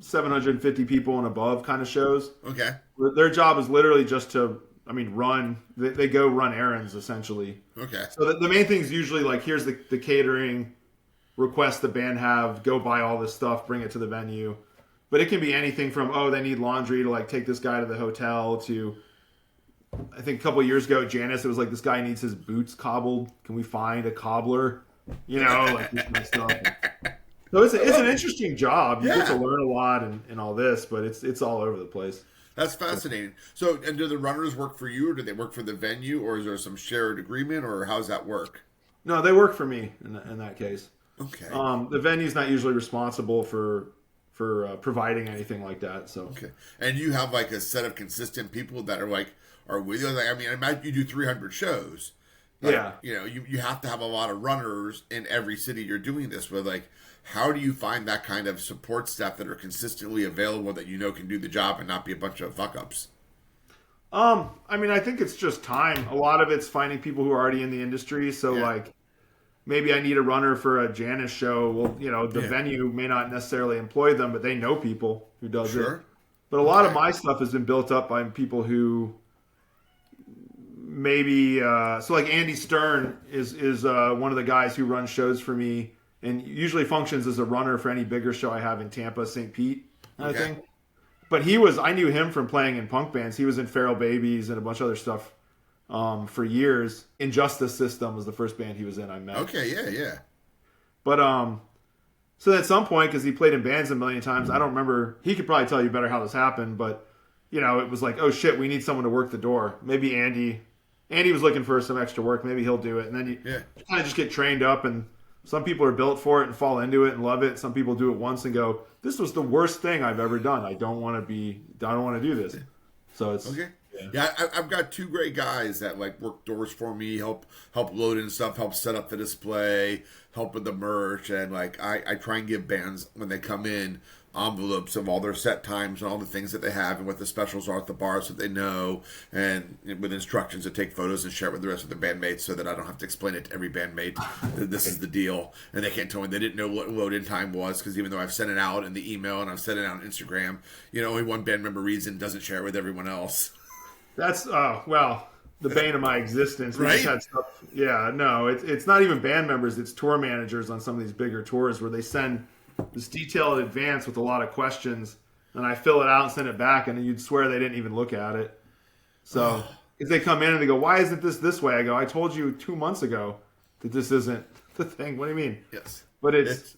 750 people and above kind of shows. Okay. Their job is literally just to, run. They go run errands, essentially. Okay. So the main thing is usually like, here's the catering, request the band have, go buy all this stuff, bring it to the venue. But it can be anything from, they need laundry, to like take this guy to the hotel, to, I think a couple of years ago at Janice, it was like, this guy needs his boots cobbled. Can we find a cobbler? Like this kind of stuff. So it's an interesting job. You get to learn a lot and all this, but it's all over the place. That's fascinating. So, and do the runners work for you, or do they work for the venue, or is there some shared agreement, or how does that work? No, they work for me in that case. Okay. The venue's not usually responsible for providing anything like that. So okay, and you have like a set of consistent people that are with you. Like, I imagine you do 300 shows. Like, you have to have a lot of runners in every city you're doing this with. Like, how do you find that kind of support staff that are consistently available that can do the job and not be a bunch of fuck ups? I think it's just time. A lot of it's finding people who are already in the industry. So like, maybe I need a runner for a Janice show. Well, the venue may not necessarily employ them, but they know people who does it. But a lot of my stuff has been built up by people who maybe, so like Andy Stern is one of the guys who runs shows for me and usually functions as a runner for any bigger show I have in Tampa, St. Pete, I think. But I knew him from playing in punk bands. He was in Feral Babies and a bunch of other stuff. For years. Injustice System was the first band he was in I met. Okay, yeah. But so at some point, because he played in bands a million times, I don't remember. He could probably tell you better how this happened, but it was like, oh shit, we need someone to work the door. Maybe Andy was looking for some extra work. Maybe he'll do it, and then you kind of just get trained up. And some people are built for it and fall into it and love it. Some people do it once and go, this was the worst thing I've ever done. I don't want to do this. So it's okay. Yeah, I've got two great guys that like work doors for me, help load in stuff, help set up the display, help with the merch, and like I try and give bands when they come in envelopes of all their set times and all the things that they have and what the specials are at the bar so they know, and with instructions to take photos and share it with the rest of the bandmates so that I don't have to explain it to every bandmate that this is the deal, and they can't tell me they didn't know what load in time was, because even though I've sent it out in the email and I've sent it out on Instagram, only one band member reads it and doesn't share it with everyone else. That's the bane of my existence. Right? It's not even band members. It's tour managers on some of these bigger tours where they send this detailed advance with a lot of questions, and I fill it out and send it back, and you'd swear they didn't even look at it. So if they come in and they go, "Why isn't this way?" I go, "I told you 2 months ago that this isn't the thing." What do you mean? Yes, but it's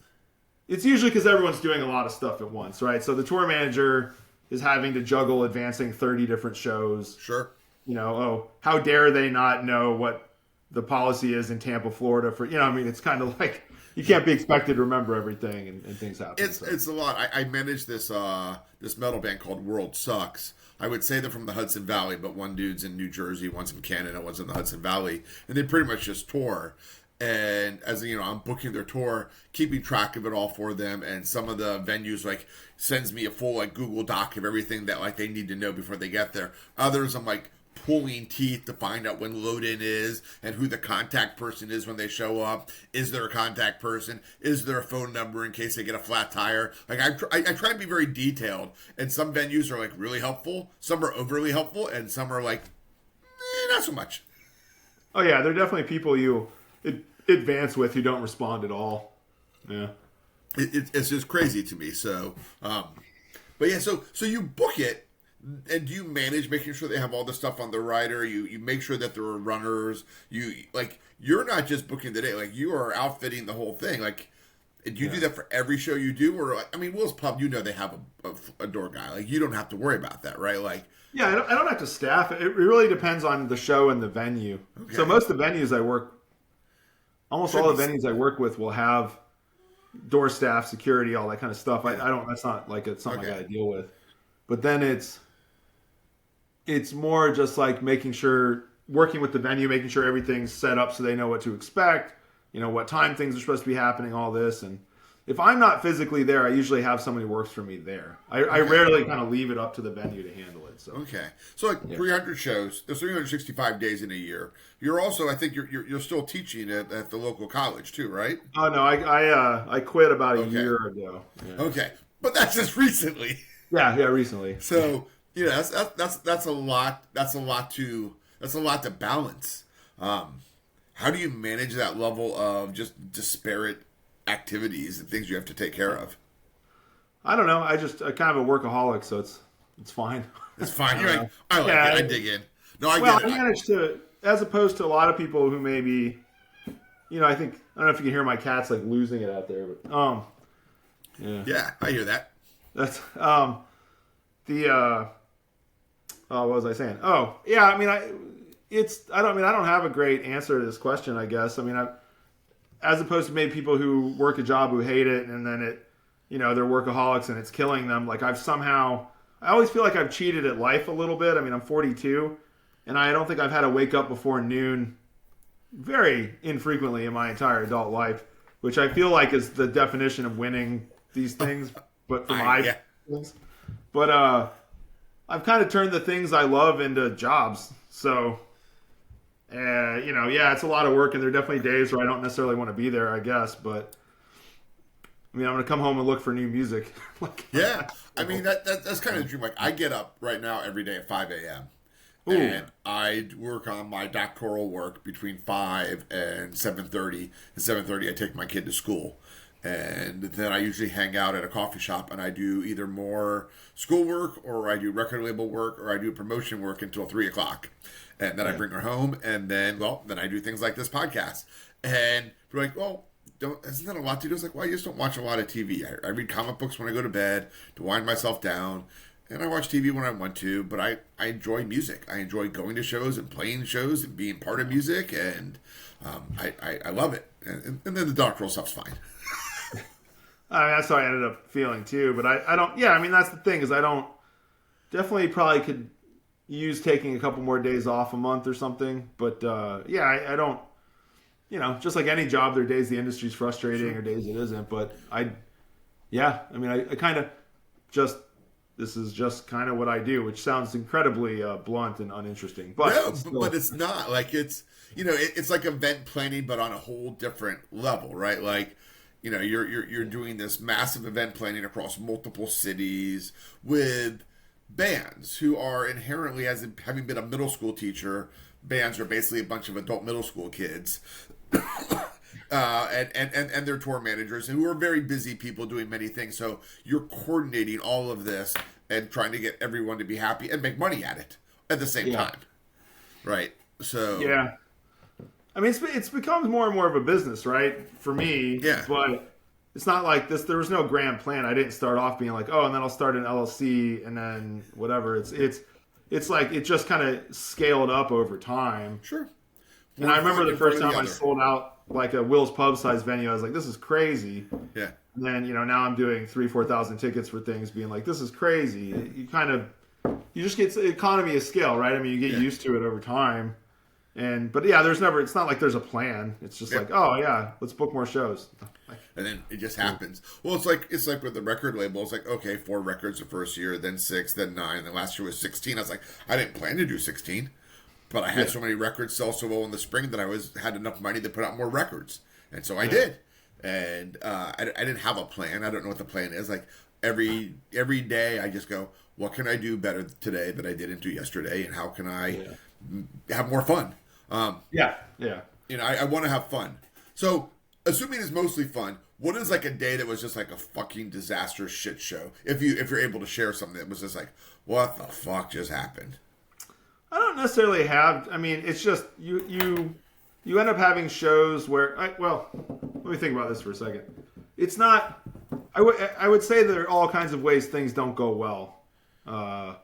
usually because everyone's doing a lot of stuff at once, right? So the tour manager is having to juggle advancing 30 different shows. Sure. How dare they not know what the policy is in Tampa, Florida for, it's kind of like you can't be expected to remember everything and things happen. It's a lot. I manage this metal band called World Sucks. I would say they're from the Hudson Valley, but one dude's in New Jersey, one's in Canada, one's in the Hudson Valley, and they pretty much just tour. And as I'm booking their tour, keeping track of it all for them, and some of the venues like sends me a full like Google Doc of everything that like they need to know before they get there. Others I'm like pulling teeth to find out when load in is and who the contact person is when they show up. Is there a contact person? Is there a phone number in case they get a flat tire? Like I try and be very detailed, and some venues are like really helpful, some are overly helpful, and some are like not so much. Oh yeah, there are definitely people you advance with who don't respond at all. Yeah, it's just crazy to me. So, but yeah, so you book it. And do you manage making sure they have all the stuff on the rider? You make sure that there are runners. You're not just booking the day. Like, you are outfitting the whole thing. Like, do you do that for every show you do? Or, like, I mean, Will's Pub, they have a door guy. Like, you don't have to worry about that, right? Like, yeah, I don't have to staff it. It really depends on the show and the venue. Okay. So most of the venues I work, almost all the venues I work with will have door staff, security, all that kind of stuff. I don't. That's not like it's something I got to deal with. But then it's more just like working with the venue, making sure everything's set up so they know what to expect, what time things are supposed to be happening, all this. And if I'm not physically there, I usually have somebody who works for me there. I rarely kind of leave it up to the venue to handle it. So 300 shows. There's 365 days in a year. You're also, I think you're still teaching at the local college too, right? Oh no, I quit about a year ago. Yeah. Okay, but that's just recently. Yeah, recently. So that's a lot. That's a lot to balance. How do you manage that level of just disparate activities and things you have to take care of? I don't know. I'm kind of a workaholic, so it's fine. It's fine. You're like, I like it. I dig in. No, I get it. I managed to, as opposed to a lot of people who maybe, I don't know if you can hear my cats like losing it out there, but yeah, I hear that. That's what was I saying? Oh, yeah. I mean, I don't have a great answer to this question, I guess. I mean, as opposed to maybe people who work a job who hate it and then they're workaholics and it's killing them. Like I always feel like I've cheated at life a little bit. I mean, I'm 42 and I don't think I've had to wake up before noon very infrequently in my entire adult life, which I feel like is the definition of winning these things, but for my things. But I've kind of turned the things I love into jobs. So, it's a lot of work, and there are definitely days where I don't necessarily want to be there, I guess. But I mean, I'm going to come home and look for new music. I mean that's kind of the dream. Like I get up right now every day at 5 a.m. and I work on my doctoral work between 5 and 7:30. At 7:30, I take my kid to school. And then I usually hang out at a coffee shop and I do either more schoolwork or I do record label work or I do promotion work until 3 o'clock. And then I bring her home and then I do things like this podcast. And we're like, isn't that a lot to do? It's like, I just don't watch a lot of TV. I read comic books when I go to bed to wind myself down. And I watch TV when I want to, but I enjoy music. I enjoy going to shows and playing shows and being part of music. And I love it. And then the doctoral stuff's fine. I mean, that's how I ended up feeling too. But I don't. Yeah, I mean, that's the thing is I don't. Definitely, probably could use taking a couple more days off a month or something. But I don't. Just like any job, there are days the industry's frustrating or days it isn't. But I kind of just. This is just kind of what I do, which sounds incredibly blunt and uninteresting. But but it's not. Like it's it's like event planning, but on a whole different level, right? Like. You're doing this massive event planning across multiple cities with bands who are inherently, as having been a middle school teacher, bands are basically a bunch of adult middle school kids, and their tour managers who are very busy people doing many things. So you're coordinating all of this and trying to get everyone to be happy and make money at it at the same time, right? So yeah. I mean, it's become more and more of a business, right? For me, but it's not like this. There was no grand plan. I didn't start off being like, and then I'll start an LLC and then whatever. It's like it just kind of scaled up over time. Sure. And I remember the first time I sold out like a Will's Pub size venue. I was like, this is crazy. Yeah. And then now I'm doing 3,000-4,000 tickets for things, being like, this is crazy. You just get economy of scale, right? I mean, you get used to it over time. It's not like there's a plan. It's just like, let's book more shows. And then it just happens. Well, it's like with the record label. It's like, okay, 4 records the first year, then 6, then 9, then last year was 16. I was like, I didn't plan to do 16, but I had so many records sell so well in the spring that I had enough money to put out more records, and so I did. And I didn't have a plan. I don't know what the plan is. Like every day, I just go, what can I do better today that I didn't do yesterday, and how can I have more fun? I want to have fun. So, assuming it's mostly fun, What is like a day that was just like a fucking disastrous shit show? If you're able to share something that was just like, what the fuck just happened? I don't necessarily have. I mean, it's just you end up having shows where. Well, let me think about this for a second. It's not. I would say there are all kinds of ways things don't go well.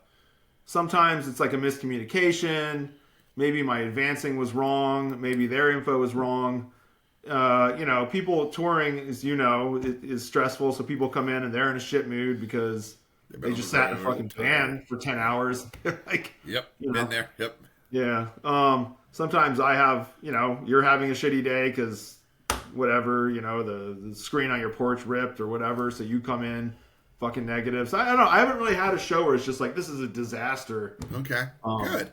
Sometimes it's like a miscommunication. Maybe my advancing was wrong. Maybe their info was wrong. People touring, as you know, is stressful. So people come in and they're in a shit mood because they just sat in a fucking van for 10 hours. Like, yep, been there. Yep. Yeah. Sometimes I have, you're having a shitty day because whatever, the screen on your porch ripped or whatever. So you come in fucking negative. So I don't know. I haven't really had a show where it's just like, this is a disaster. Okay. Good.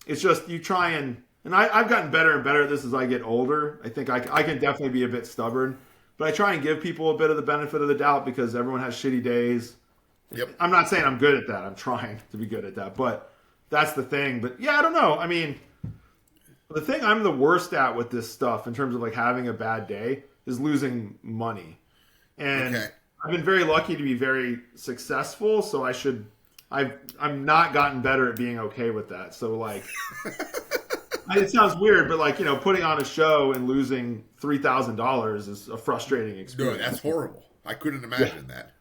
It's just you try and I've gotten better and better at this as I get older. I think I can definitely be a bit stubborn, but I try and give people a bit of the benefit of the doubt because everyone has shitty days. Yep. I'm not saying I'm good at that. I'm trying to be good at that, but that's the thing. But yeah, I don't know. I mean, the thing I'm the worst at with this stuff in terms of like having a bad day is losing money. And I've been very lucky to be very successful, so I'm not gotten better at being okay with that. So like, it sounds weird, but like, putting on a show and losing $3,000 is a frustrating experience. No, that's horrible. I couldn't imagine that.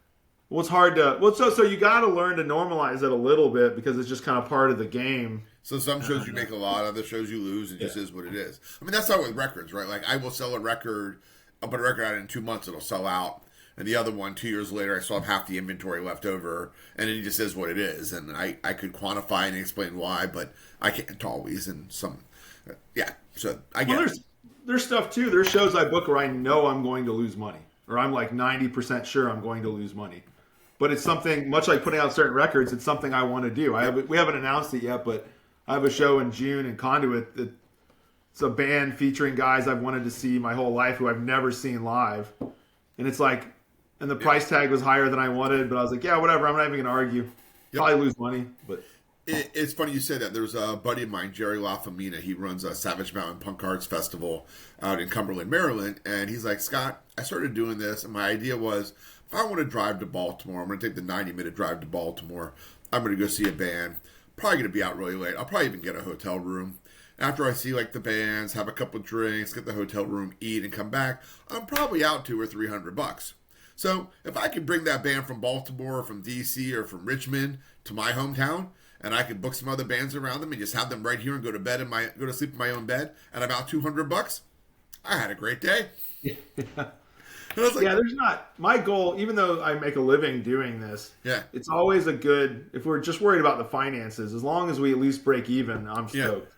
Well, it's hard to. Well, so you got to learn to normalize it a little bit because it's just kind of part of the game. So some shows you make a lot, other shows you lose, and just is what it is. I mean, that's how with records, right? Like I will sell a record, I'll put a record out in 2 months, it'll sell out. And the other one, 2 years later, I still have half the inventory left over, and it just is what it is. And I could quantify and explain why, but I can't always. And some, so I get it. There's stuff too. There's shows I book where I know I'm going to lose money, or I'm like 90% sure I'm going to lose money. But it's something, much like putting out certain records, it's something I want to do. We haven't announced it yet, but I have a show in June in Conduit. It's a band featuring guys I've wanted to see my whole life who I've never seen live. And it's like, and the price tag was higher than I wanted, but I was like, yeah, whatever. I'm not even going to argue. Probably lose money, but it's funny you say that. There's a buddy of mine, Jerry LaFamina. He runs a Savage Mountain Punk Arts Festival out in Cumberland, Maryland. And he's like, Scott, I started doing this, and my idea was, if I want to drive to Baltimore, I'm going to take the 90-minute drive to Baltimore. I'm going to go see a band. Probably going to be out really late. I'll probably even get a hotel room. After I see like the bands, have a couple of drinks, get the hotel room, eat, and come back, I'm probably out $200 or $300. So if I could bring that band from Baltimore, or from DC, or from Richmond to my hometown, and I could book some other bands around them and just have them right here and go to sleep in my own bed at about $200, I had a great day. Like, there's not my goal. Even though I make a living doing this, it's always a good. If we're just worried about the finances, as long as we at least break even, I'm stoked.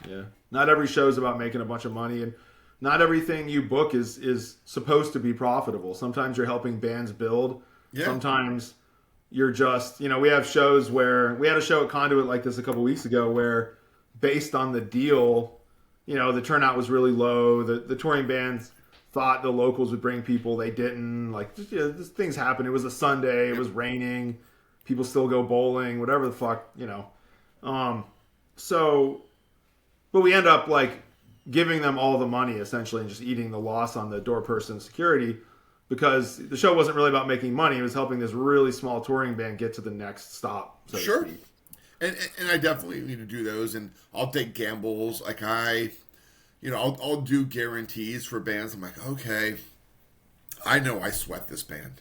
Yeah, not every show is about making a bunch of money, and not everything you book is supposed to be profitable. Sometimes you're helping bands build. Yeah. Sometimes you're just, we have shows where we had a show at Conduit like this a couple weeks ago where based on the deal, the turnout was really low. The touring bands thought the locals would bring people. They didn't. Like, just, things happen. It was a Sunday. It was raining. People still go bowling, whatever the fuck, but we end up like giving them all the money essentially and just eating the loss on the door person security because the show wasn't really about making money. It was helping this really small touring band get to the next stop. So sure. To speak. And I definitely need to do those, and I'll take gambles. Like I'll do guarantees for bands. I'm like, okay, I know I sweat this band,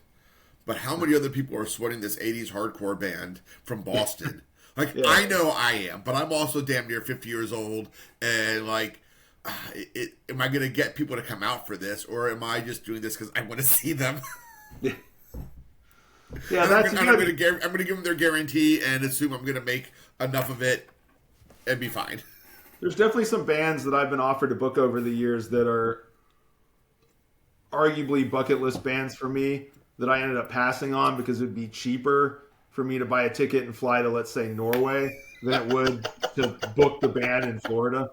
but how many other people are sweating this 80s hardcore band from Boston? I know I am, but I'm also damn near 50 years old, and like, am I going to get people to come out for this, or am I just doing this because I want to see them? I'm going to give them their guarantee and assume I'm going to make enough of it and be fine. There's definitely some bands that I've been offered to book over the years that are arguably bucket list bands for me that I ended up passing on because it would be cheaper for me to buy a ticket and fly to, let's say, Norway than it would to book the band in Florida.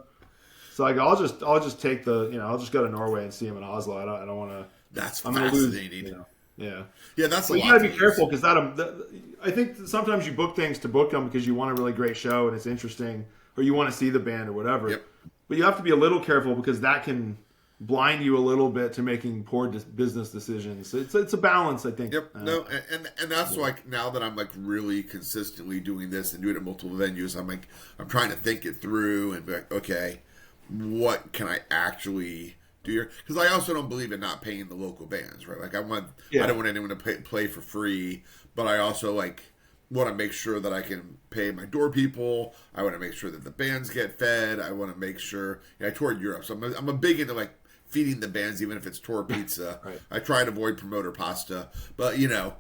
So like, I'll just take I'll just go to Norway and see them in Oslo. I don't want to. That's fascinating. Yeah. That's a lot. You gotta be careful because I think sometimes you book things to book them because you want a really great show and it's interesting, or you want to see the band or whatever. Yep. But you have to be a little careful because that can blind you a little bit to making poor business decisions. It's a balance, I think. Yep. No, and that's like now that I'm like really consistently doing this and doing it at multiple venues, I'm trying to think it through and be like, okay, what can I actually do here? Because I also don't believe in not paying the local bands, right? Like I don't want anyone to play for free, but I also like want to make sure that I can pay my door people. I want to make sure that the bands get fed. I want to make sure. I toured Europe, so I'm a big into like feeding the bands, even if it's tour pizza. Right. I try to avoid promoter pasta, but yeah.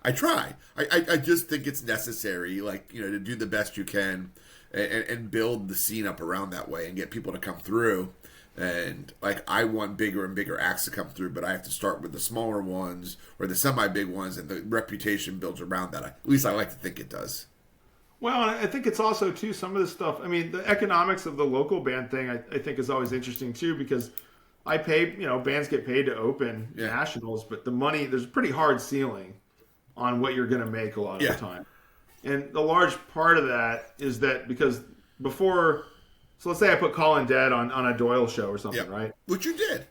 I try. I just think it's necessary, like to do the best you can and build the scene up around that way and get people to come through. And like I want bigger and bigger acts to come through, but I have to start with the smaller ones or the semi-big ones, and the reputation builds around that. At least I like to think it does. Well, I think it's also too some of the stuff. I mean, the economics of the local band thing, I think, is always interesting too, because I pay, bands get paid to open nationals, but the money, there's a pretty hard ceiling on what you're going to make a lot of the time, and the large part of that is that because before. So let's say I put Call and Dead on a Doyle show or something, right? Which you did.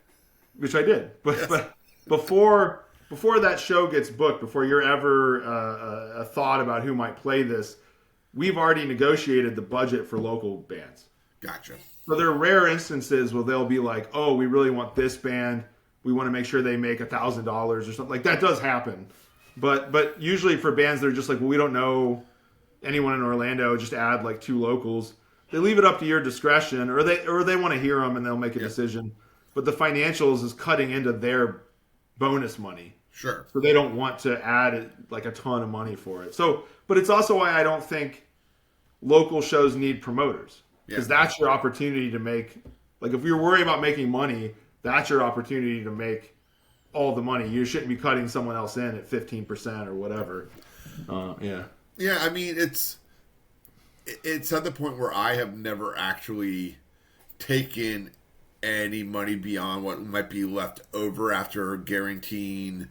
Which I did. But before that show gets booked, before you're ever a thought about who might play this, we've already negotiated the budget for local bands. Gotcha. So there are rare instances where they'll be like, oh, we really want this band. We want to make sure they make $1,000 or something. Like that does happen. But usually for bands that are just like, well, we don't know anyone in Orlando, just add like 2 locals. They leave it up to your discretion, or they want to hear them and they'll make a decision. But the financials is cutting into their bonus money. Sure. So they don't want to add like a ton of money for it. So, but it's also why I don't think local shows need promoters, because that's your opportunity to make. Like if you're worried about making money, that's your opportunity to make all the money. You shouldn't be cutting someone else in at 15% or whatever. Yeah, I mean it's at the point where I have never actually taken any money beyond what might be left over after guaranteeing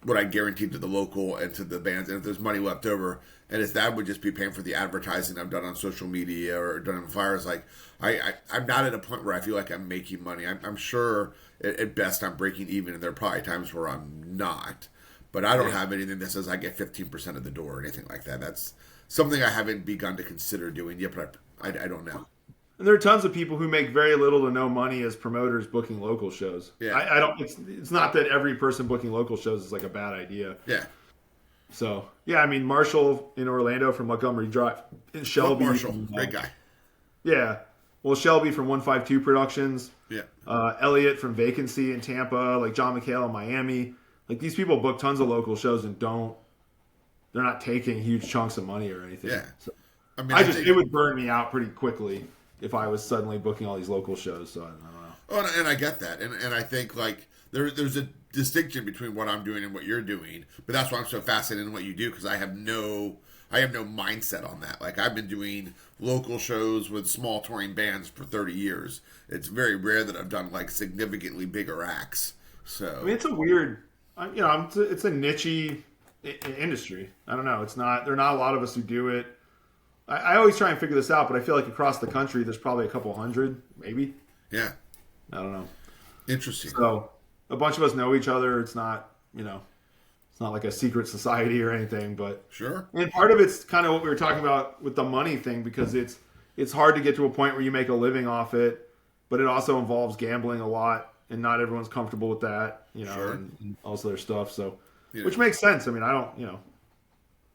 what I guaranteed to the local and to the bands. And if there's money left over, and if that would just be paying for the advertising I've done on social media or done on flyers, like I'm not at a point where I feel like I'm making money. I'm sure at best I'm breaking even, and there are probably times where I'm not. But I don't have anything that says I get 15% of the door or anything like that. That's something I haven't begun to consider doing yet, but I don't know. And there are tons of people who make very little to no money as promoters booking local shows. Yeah. I don't. It's not that every person booking local shows is like a bad idea. Yeah. So I mean Marshall in Orlando from Montgomery Drive, and Shelby. Marshall, great guy. Yeah. Well, Shelby from 152 Productions. Yeah. Elliot from Vacancy in Tampa, like John McHale in Miami. Like these people book tons of local shows and they're not taking huge chunks of money or anything. Yeah. So I mean, it would burn me out pretty quickly if I was suddenly booking all these local shows. So I don't know. Oh, and I get that, and I think like there's a distinction between what I'm doing and what you're doing, but that's why I'm so fascinated in what you do, because I have no mindset on that. Like I've been doing local shows with small touring bands for 30 years. It's very rare that I've done like significantly bigger acts. So I mean, it's a weird, it's a niche industry. I don't know. It's not. There are not a lot of us who do it. I always try and figure this out, but I feel like across the country, there's probably a couple hundred, maybe. Yeah. I don't know. Interesting. So a bunch of us know each other. It's not, it's not like a secret society or anything, but sure. And part of it's kind of what we were talking about with the money thing, because it's hard to get to a point where you make a living off it, but it also involves gambling a lot, and not everyone's comfortable with that, sure. and also their stuff. So, which makes sense. I mean, I don't,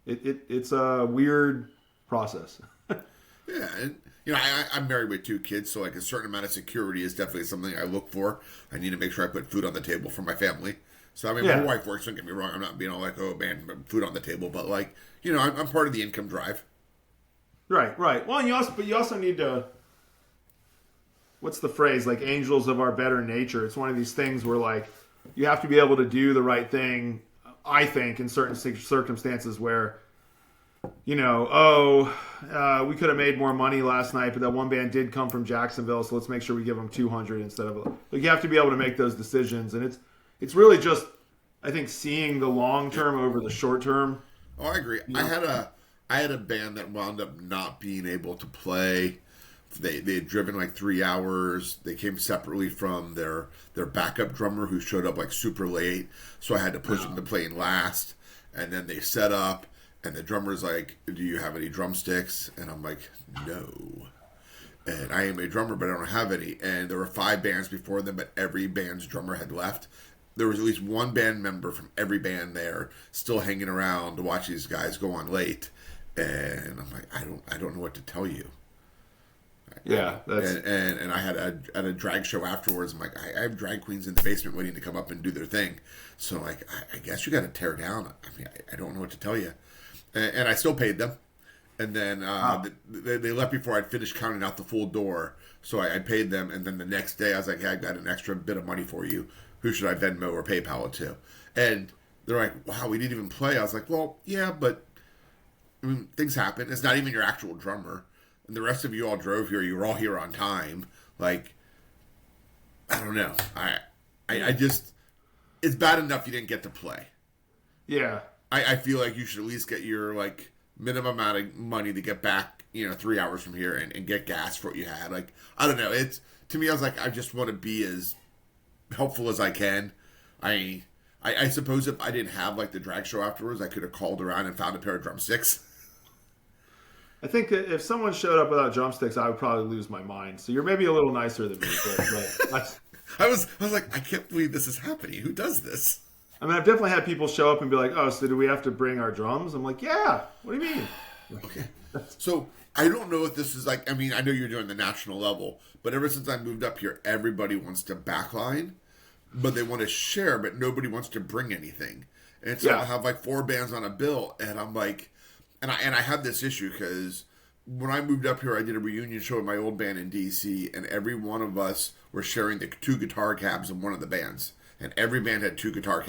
it's a weird process. Yeah, and I'm married with 2 kids, so like a certain amount of security is definitely something I look for. I need to make sure I put food on the table for my family. So I mean, my wife works. Don't get me wrong. I'm not being all like, oh man, food on the table, but like, I'm part of the income drive. Right. Well, you also need to. What's the phrase? Like angels of our better nature. It's one of these things where like you have to be able to do the right thing. I think in certain circumstances where, we could have made more money last night, but that one band did come from Jacksonville, so let's make sure we give them 200 instead of. Like you have to be able to make those decisions, and it's really just, I think, seeing the long term over the short term. Oh, I agree. I had a band that wound up not being able to play They had driven like 3 hours. They came separately from their backup drummer who showed up like super late. So I had to push them to playing last. And then they set up, and the drummer's like, "Do you have any drumsticks?" And I'm like, "No." And I am a drummer, but I don't have any. And there were 5 bands before them, but every band's drummer had left. There was at least one band member from every band there still hanging around to watch these guys go on late. And I'm like, I don't know what to tell you. Yeah, that's... and I had a drag show afterwards. I'm like, I have drag queens in the basement waiting to come up and do their thing. So like, I guess you got to tear down. I mean, I don't know what to tell you. And I still paid them. And then they left before I'd finished counting out the full door. So I paid them. And then the next day I was like, hey, I got an extra bit of money for you. Who should I Venmo or PayPal it to? And they're like, wow, we didn't even play. I was like, well, yeah, but I mean, things happen. It's not even your actual drummer. And the rest of you all drove here. You were all here on time. Like, I don't know. I just, it's bad enough you didn't get to play. Yeah. I feel like you should at least get your, like, minimum amount of money to get back, 3 hours from here and get gas for what you had. Like, I don't know. It's, to me, I was like, I just want to be as helpful as I can. I suppose if I didn't have, like, the drag show afterwards, I could have called around and found a pair of drumsticks. I think that if someone showed up without drumsticks, I would probably lose my mind. So you're maybe a little nicer than me. But I was like, I can't believe this is happening. Who does this? I mean, I've definitely had people show up and be like, oh, so do we have to bring our drums? I'm like, yeah. What do you mean? Okay. So I don't know if this is like, I mean, I know you're doing the national level, but ever since I moved up here, everybody wants to backline, but they want to share, but nobody wants to bring anything. And so I have like 4 bands on a bill, and I'm like, and I had this issue because when I moved up here, I did a reunion show with my old band in DC, and every one of us were sharing the 2 guitar cabs of one of the bands. And every band had 2 guitar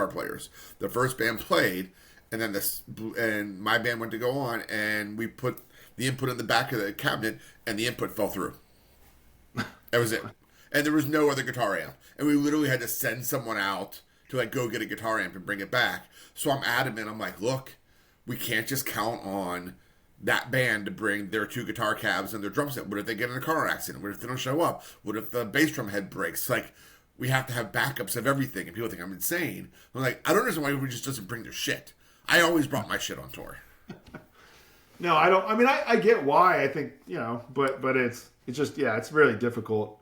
players. The first band played, and then my band went to go on, and we put the input in the back of the cabinet, and the input fell through. That was it. And there was no other guitar amp. And we literally had to send someone out to like go get a guitar amp and bring it back. So I'm adamant. I'm like, look, we can't just count on that band to bring their 2 guitar cabs and their drum set. What if they get in a car accident? What if they don't show up? What if the bass drum head breaks? Like, we have to have backups of everything, and people think I'm insane. I'm like, I don't understand why everybody just doesn't bring their shit. I always brought my shit on tour. No, I don't. I mean, I get why. I think, but it's just, it's really difficult.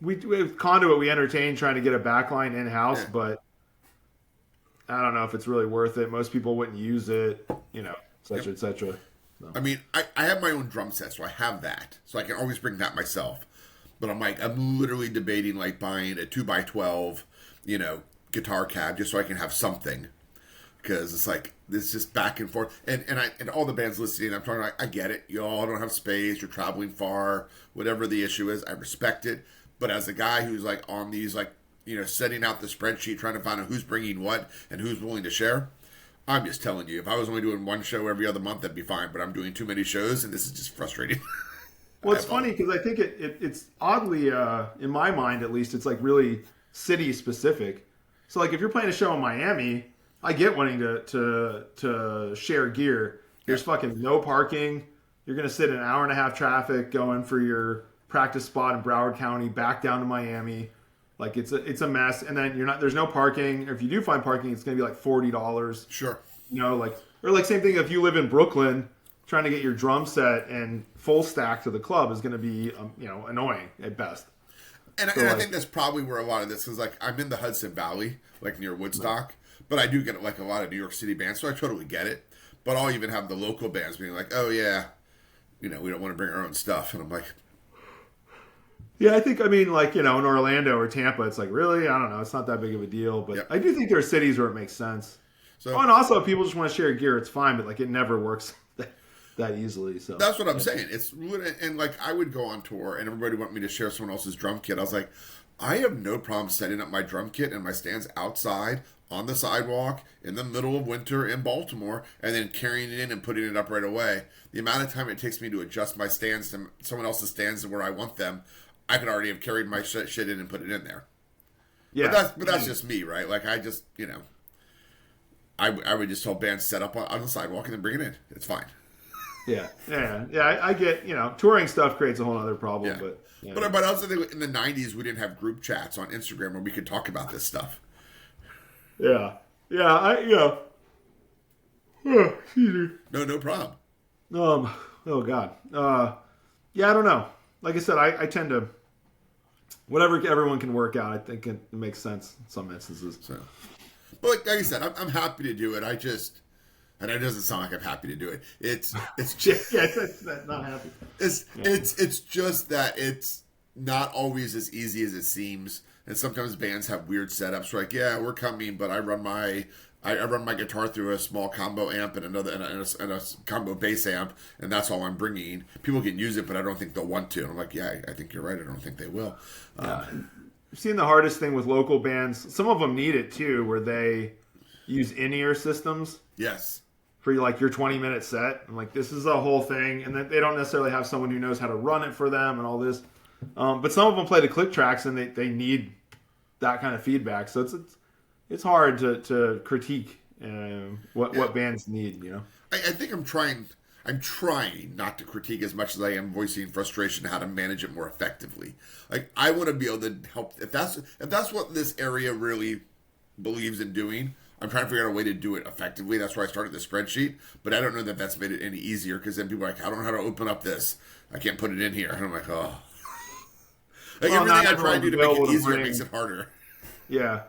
With Conduit, we entertain trying to get a backline in-house, but I don't know if it's really worth it. Most people wouldn't use it, et cetera, et cetera. So. I mean, I have my own drum set, so I have that. So I can always bring that myself. But I'm literally debating like buying a 2x12, guitar cab just so I can have something. Because it's like, it's just back and forth. And all the bands listening, I'm talking like, I get it. You all don't have space. You're traveling far. Whatever the issue is, I respect it. But as a guy who's like on these, like, setting out the spreadsheet, trying to find out who's bringing what and who's willing to share, I'm just telling you, if I was only doing one show every other month, that'd be fine. But I'm doing too many shows, and this is just frustrating. Well, it's funny because I think it's oddly, in my mind at least, it's like really city specific. So like if you're playing a show in Miami, I get wanting to share gear. There's fucking no parking. You're gonna sit an hour and a half traffic going for your practice spot in Broward County back down to Miami. Like it's a mess. And then there's no parking. Or if you do find parking, it's gonna be like $40. Sure. Or same thing if you live in Brooklyn. Trying to get your drum set and full stack to the club is going to be, annoying at best. And I think that's probably where a lot of this is. Like, I'm in the Hudson Valley, like near Woodstock, but I do get like a lot of New York City bands, so I totally get it. But I'll even have the local bands being like, "Oh yeah, we don't want to bring our own stuff," and I'm like, "Yeah, I think in Orlando or Tampa, it's like really, I don't know, it's not that big of a deal." But I do think there are cities where it makes sense. So, and also if people just want to share gear, it's fine, but like it never works that easily. So that's what I'm saying. It's, and like I would go on tour and everybody want me to share someone else's drum kit. I was like, I have no problem setting up my drum kit and my stands outside on the sidewalk in the middle of winter in Baltimore and then carrying it in and putting it up right away. The amount of time it takes me to adjust my stands to someone else's stands to where I want them, I could already have carried my shit in and put it in there. Yeah. But that's just me, right? Like I just, I would just tell bands set up on the sidewalk and then bring it in. It's fine. Yeah. I get, touring stuff creates a whole other problem, Yeah. but yeah. But I also think in the 90s we didn't have group chats on Instagram where we could talk about this stuff. Yeah. Excuse me. No problem. Oh God. Yeah, I don't know. Like I said, I tend to, whatever everyone can work out, I think it makes sense in some instances. So, but like I said, I'm happy to do it. And it doesn't sound like I'm happy to do it. It's just, it's not happy. It's just that it's not always as easy as it seems. And sometimes bands have weird setups. Like, yeah, we're coming, but I run my guitar through a small combo amp and a combo bass amp, and that's all I'm bringing. People can use it, but I don't think they'll want to. And I'm like, yeah, I think you're right. I don't think they will. I've seen the hardest thing with local bands. Some of them need it too, where they use in-ear systems. Yes. For like your 20-minute set. And like, this is a whole thing. And then they don't necessarily have someone who knows how to run it for them and all this. But some of them play the click tracks and they need that kind of feedback. So it's hard to critique what bands need, I think I'm trying not to critique as much as I am voicing frustration how to manage it more effectively. Like, I want to be able to help if that's what this area really believes in doing. I'm trying to figure out a way to do it effectively. That's why I started the spreadsheet, but I don't know that that's made it any easier, because then people are like, I don't know how to open up this. I can't put it in here. And I'm like, oh. Like, everything I try to do to make it easier makes it harder. Yeah.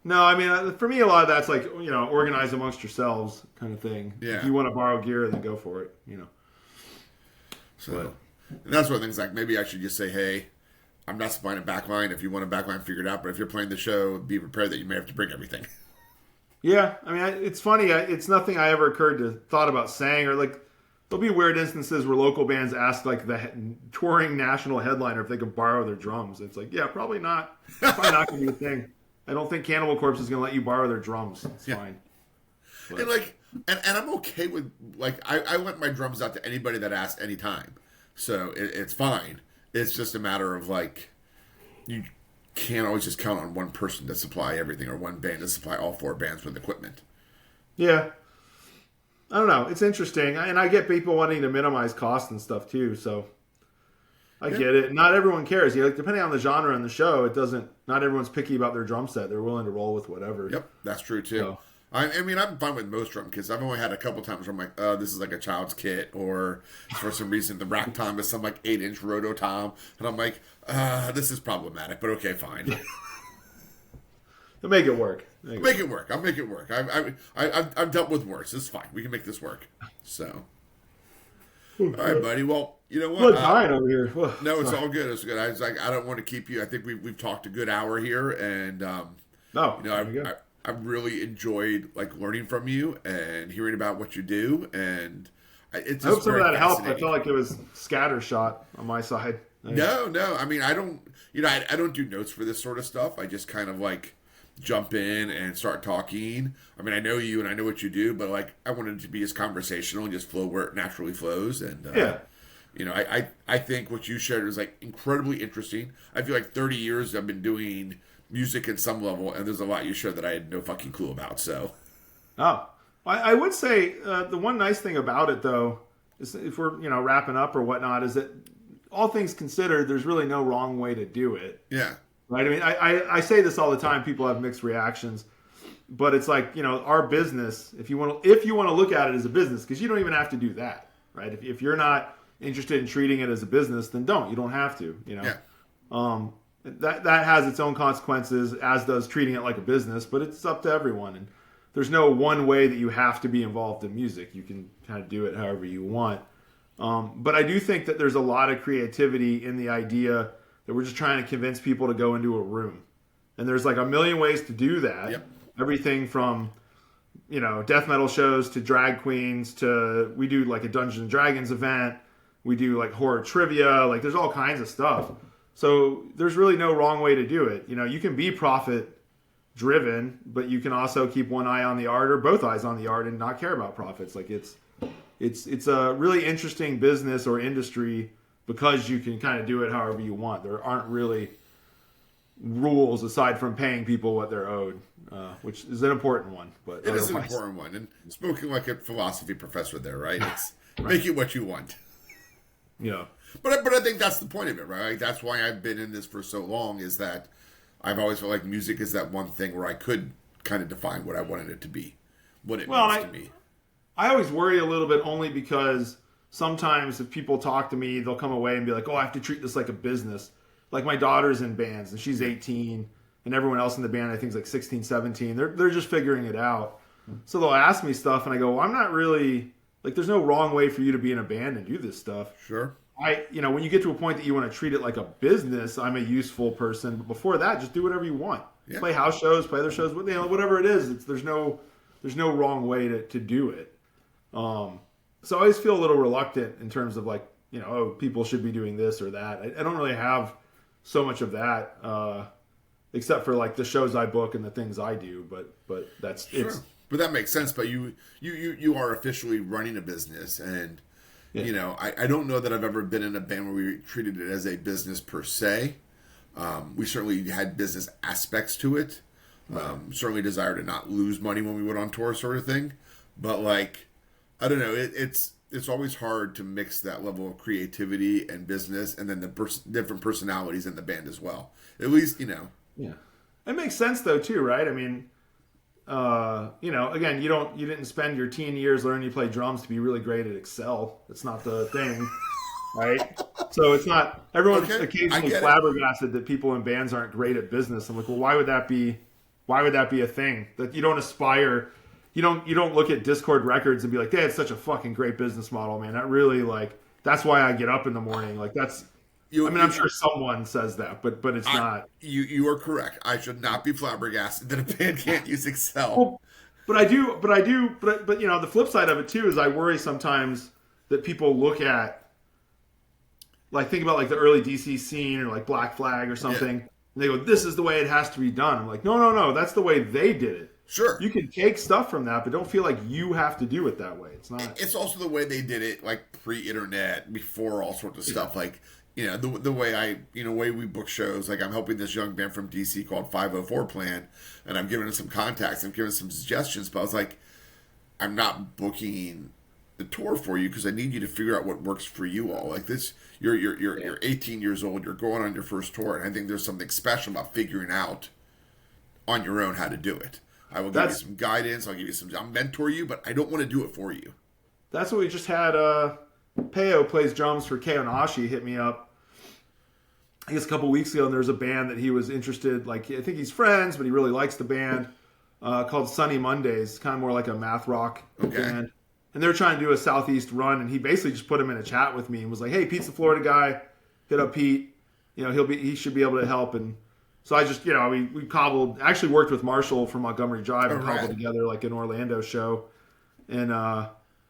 No, I mean, for me, a lot of that's like, organize amongst yourselves kind of thing. Yeah. If you want to borrow gear, then go for it, So, and that's one of the things, like, maybe I should just say, hey, I'm not supplying a backline. If you want a backline, figure it out. But if you're playing the show, be prepared that you may have to bring everything. Yeah, I mean, it's funny. It's nothing I ever thought about saying, or like, there'll be weird instances where local bands ask like the touring national headliner if they could borrow their drums. It's like, yeah, probably not. It's probably not going to be a thing. I don't think Cannibal Corpse is going to let you borrow their drums. It's fine. But. And like, and I'm okay with, like, I lent my drums out to anybody that asked anytime, so it's fine. It's just a matter of like, you can't always just count on one person to supply everything, or one band to supply all four bands with equipment. Yeah. I don't know. It's interesting. And I get people wanting to minimize costs and stuff too, so I get it. Not everyone cares. Like, depending on the genre and the show, not everyone's picky about their drum set. They're willing to roll with whatever. Yep, that's true too. So. I mean, I'm fine with most drum kits. I've only had a couple times where I'm like, oh, this is like a child's kit, or for some reason the rack tom is some like 8-inch roto tom, and I'm like, this is problematic, but okay, fine. Make it work. Make it work. I'll make it work. I've dealt with worse. It's fine. We can make this work. So, all right, buddy. Well, you know what? Good time over here. No, it's all good. It's good. I was like, I don't want to keep you. I think we've talked a good hour here, and I've really enjoyed like learning from you and hearing about what you do, and it's. I hope some of that helped. I felt like it was scattershot on my side. No. I mean, I don't. I don't do notes for this sort of stuff. I just kind of like jump in and start talking. I mean, I know you and I know what you do, but like, I wanted it to be as conversational and just flow where it naturally flows. And I think what you shared was like incredibly interesting. I feel like 30 years I've been doing music at some level, and there's a lot you shared that I had no fucking clue about. So, I would say the one nice thing about it, though, is if we're wrapping up or whatnot, is that all things considered, there's really no wrong way to do it. Yeah. Right. I mean, I say this all the time. People have mixed reactions, but it's like our business. If you want to look at it as a business, because you don't even have to do that, right? If you're not interested in treating it as a business, then don't. You don't have to. Yeah. That has its own consequences, as does treating it like a business, but it's up to everyone. And there's no one way that you have to be involved in music. You can kind of do it however you want. But I do think that there's a lot of creativity in the idea that we're just trying to convince people to go into a room. And there's like a million ways to do that. Yep. Everything from, death metal shows to drag queens to, we do like a Dungeons and Dragons event. We do like horror trivia. Like, there's all kinds of stuff. So there's really no wrong way to do it. You can be profit driven, but you can also keep one eye on the art or both eyes on the art and not care about profits. Like, it's a really interesting business or industry because you can kind of do it however you want. There aren't really rules aside from paying people what they're owed, which is an important one. But it is an important one. And spoken like a philosophy professor there, right? Make it what you want. Yeah. But I think that's the point of it, right? Like, that's why I've been in this for so long, is that I've always felt like music is that one thing where I could kind of define what I wanted it to be, what it means to me. I always worry a little bit only because sometimes if people talk to me, they'll come away and be like, oh, I have to treat this like a business. Like my daughter's in bands and she's 18 and everyone else in the band I think is like 16, 17. They're just figuring it out. So they'll ask me stuff and I go, well, I'm not really, like there's no wrong way for you to be in a band and do this stuff. Sure. When you get to a point that you want to treat it like a business, I'm a useful person. But before that, just do whatever you want. Yeah. Play house shows, play other shows, whatever it is. There's no wrong way to do it. So I always feel a little reluctant in terms of like, people should be doing this or that. I don't really have so much of that, except for like the shows I book and the things I do. But that's sure. But that makes sense. But you are officially running a business, and I don't know that I've ever been in a band where we treated it as a business per se. We certainly had business aspects to it. Certainly desire to not lose money when we went on tour, sort of thing. But like, I don't know. It's always hard to mix that level of creativity and business, and then the different personalities in the band as well. At least, Yeah, it makes sense though too, right? I mean, again, you didn't spend your teen years learning to play drums to be really great at Excel. That's not the thing, right? So it's not. Everyone's occasionally flabbergasted that people in bands aren't great at business. I'm like, well, why would that be a thing? That you don't aspire. You don't look at Discord records and be like, they had such a fucking great business model, man. That really that's why I get up in the morning. Like that's. I'm sure someone says that, but it's not. You are correct. I should not be flabbergasted that a band can't use Excel. Well, but the flip side of it too is I worry sometimes that people look at, like, think about like the early DC scene or like Black Flag or something, and they go, this is the way it has to be done. I'm like, no, that's the way they did it. Sure. You can take stuff from that, but don't feel like you have to do it that way. It's not. It's also the way they did it, like pre-internet, before all sorts of stuff. Like, the way way we book shows. Like, I'm helping this young band from DC called 504 Plan, and I'm giving them some contacts, I'm giving some suggestions, but I was like, I'm not booking the tour for you because I need you to figure out what works for you all. Like this, you're 18 years old, you're going on your first tour, and I think there's something special about figuring out on your own how to do it. I will give you some guidance. I'll mentor you, but I don't want to do it for you. That's what we just had. Peo plays drums for Keo Nashi. Hit me up, I guess a couple weeks ago, and there's a band that he was interested. Like, I think he's friends, but he really likes the band called Sunny Mondays. It's kind of more like a math rock band. And they're trying to do a Southeast run, and he basically just put him in a chat with me and was like, "Hey, Pete's the Florida guy. Hit up Pete. He should be able to help." And so I just, we cobbled, actually worked with Marshall from Montgomery Drive and cobbled together like an Orlando show. And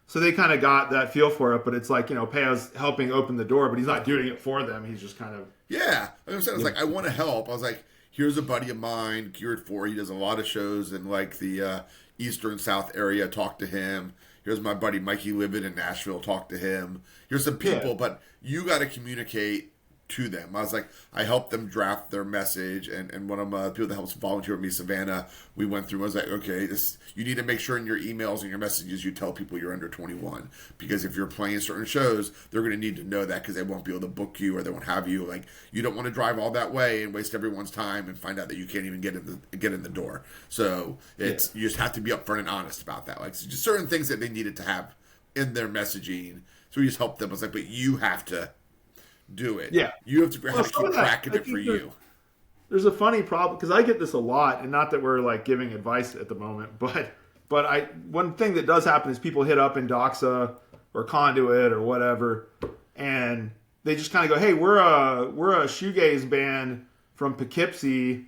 so they kind of got that feel for it, but it's like, Peo's helping open the door, but he's not doing it for them. He's just kind of. Yeah. Like I'm saying, it's like, I want to help. I was like, here's a buddy of mine, Cured For. He does a lot of shows in like the Eastern South area. Talk to him. Here's my buddy Mikey Livid in Nashville. Talk to him. Here's some people, but you got to communicate to them. I was like, I helped them draft their message, and one of the people that helps volunteer with me, Savannah, we went through. I was like, okay, you need to make sure in your emails and your messages you tell people you're under 21, because if you're playing certain shows, they're going to need to know that, because they won't be able to book you or they won't have you. Like, you don't want to drive all that way and waste everyone's time and find out that you can't even get in the door. So you just have to be upfront and honest about that. Like, just certain things that they needed to have in their messaging. So we just helped them. I was like, but you have to do it. Yeah. You have to figure out how to keep track of it for you. There's a funny problem, because I get this a lot, and not that we're like giving advice at the moment, but one thing that does happen is people hit up Endoxa or Conduit or whatever, and they just kind of go, "Hey, we're a shoegaze band from Poughkeepsie,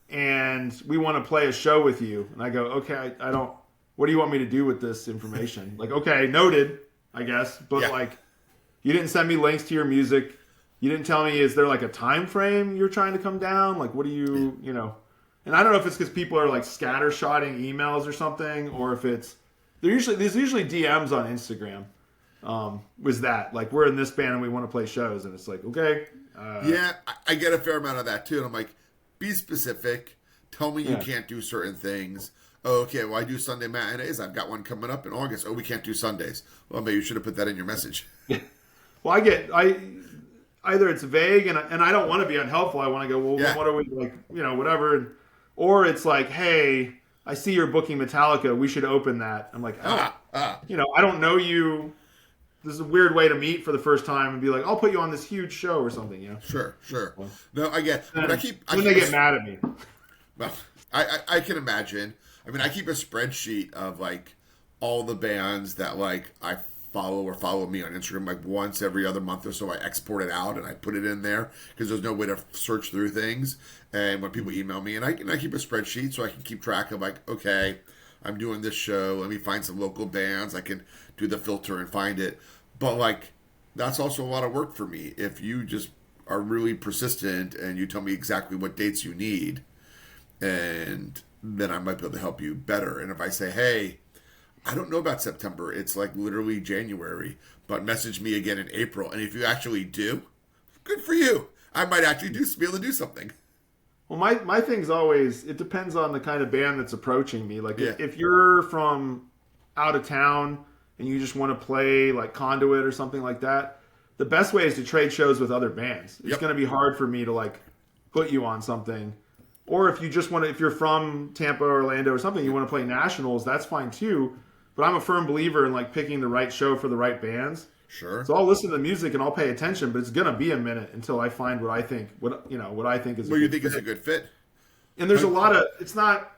and we want to play a show with you." And I go, "Okay, I don't. What do you want me to do with this information?" Like, okay, noted, I guess, but like, you didn't send me links to your music. You didn't tell me, is there like a time frame you're trying to come down? Like, what do you, And I don't know if it's because people are like scattershotting emails or something, or if it's there's usually DMs on Instagram. Was that like, we're in this band and we want to play shows, and it's like, okay. I get a fair amount of that too, and I'm like, be specific. Tell me you can't do certain things. Oh, okay. Well, I do Sunday matinees. I've got one coming up in August. Oh, we can't do Sundays. Well, maybe you should have put that in your message. Well, either it's vague and I don't want to be unhelpful. I want to go, well, Yeah. what are we like, whatever. Or it's like, hey, I see you're booking Metallica. We should open that. I'm like, I don't know you. This is a weird way to meet for the first time and be like, I'll put you on this huge show or something. Sure. No, I get. But they get mad at me. Well, I can imagine. I mean, I keep a spreadsheet of like all the bands that like I follow or follow me on Instagram like once every other month or so. I export it out and I put it in there because there's no way to search through things. And when people email me, and I keep a spreadsheet so I can keep track of like, okay, I'm doing this show. Let me find some local bands. I can do the filter and find it. But like, that's also a lot of work for me. If you just are really persistent and you tell me exactly what dates you need, and then I might be able to help you better. And if I say, hey, I don't know about September, it's like literally January, but message me again in April. And if you actually do, good for you. I might actually be able to do something. Well, my thing's always, it depends on the kind of band that's approaching me. Like if you're from out of town and you just want to play like Conduit or something like that, the best way is to trade shows with other bands. It's going to be hard for me to like put you on something. Or if you just want to, if you're from Tampa, Orlando or something, you want to play nationals, that's fine too. But I'm a firm believer in like picking the right show for the right bands. Sure. So I'll listen to the music and I'll pay attention, but it's going to be a minute until I find what I think is what you think is a good fit. And there's a lot of, it's not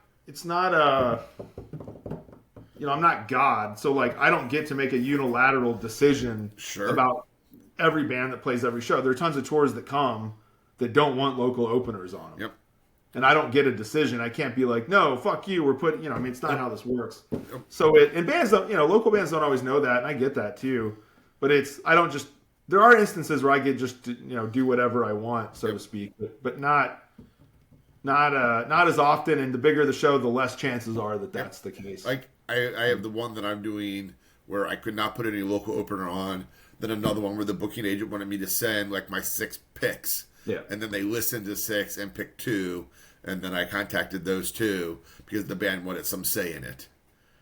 I'm not God. So like, I don't get to make a unilateral decision about every band that plays every show. There are tons of tours that come that don't want local openers on them. Yep. And I don't get a decision. I can't be like, no, fuck you. We're putting, it's not how this works. So and bands don't, local bands don't always know that. And I get that too. But there are instances where I get just to, do whatever I want, so to speak, but not as often. And the bigger the show, the less chances are that that's the case. Like I have the one that I'm doing where I could not put any local opener on. Then another one where the booking agent wanted me to send like my 6 picks. Yeah. And then they listened to 6 and picked 2. And then I contacted those 2 because the band wanted some say in it.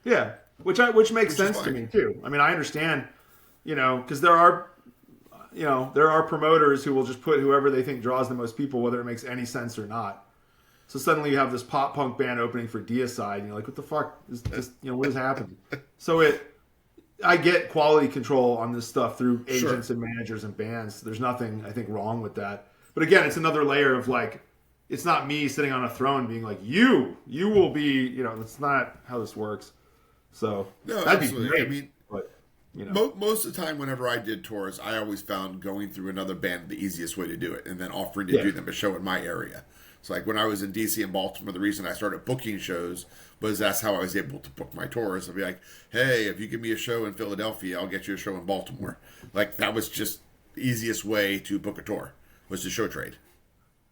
Yeah. Which makes sense to me too. I mean, I understand, because there are promoters who will just put whoever they think draws the most people, whether it makes any sense or not. So suddenly you have this pop punk band opening for Deicide, and you're like, what the fuck is this? What is happening? So I get quality control on this stuff through agents and managers and bands. There's nothing, I think, wrong with that. But again, it's another layer of like, it's not me sitting on a throne being like, you will be, that's not how this works. So no, that'd absolutely. be great. I mean, but, most of the time, whenever I did tours, I always found going through another band the easiest way to do it, and then offering to do them a show in my area. So like when I was in DC and Baltimore, the reason I started booking shows was that's how I was able to book my tours. I'd be like, hey, if you give me a show in Philadelphia, I'll get you a show in Baltimore. Like that was just the easiest way to book a tour, was to show trade.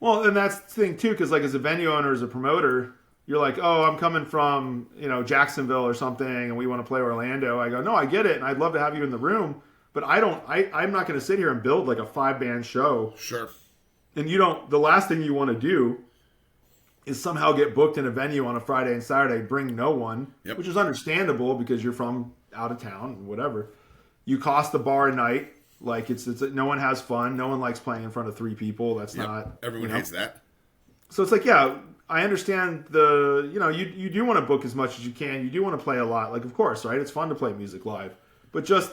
Well, and that's the thing too, because like as a venue owner, as a promoter, you're like, oh, I'm coming from Jacksonville or something, and we want to play Orlando. I go, no, I get it, and I'd love to have you in the room, but I'm not going to sit here and build like a 5-band show. Sure. And the last thing you want to do is somehow get booked in a venue on a Friday and Saturday, bring no one, which is understandable because you're from out of town and whatever. You cost the bar a night. Like it's no one has fun. No one likes playing in front of 3 people. That's not, everyone hates that. So it's like, yeah, I understand you do want to book as much as you can. You do want to play a lot. Like, of course, right? It's fun to play music live, but just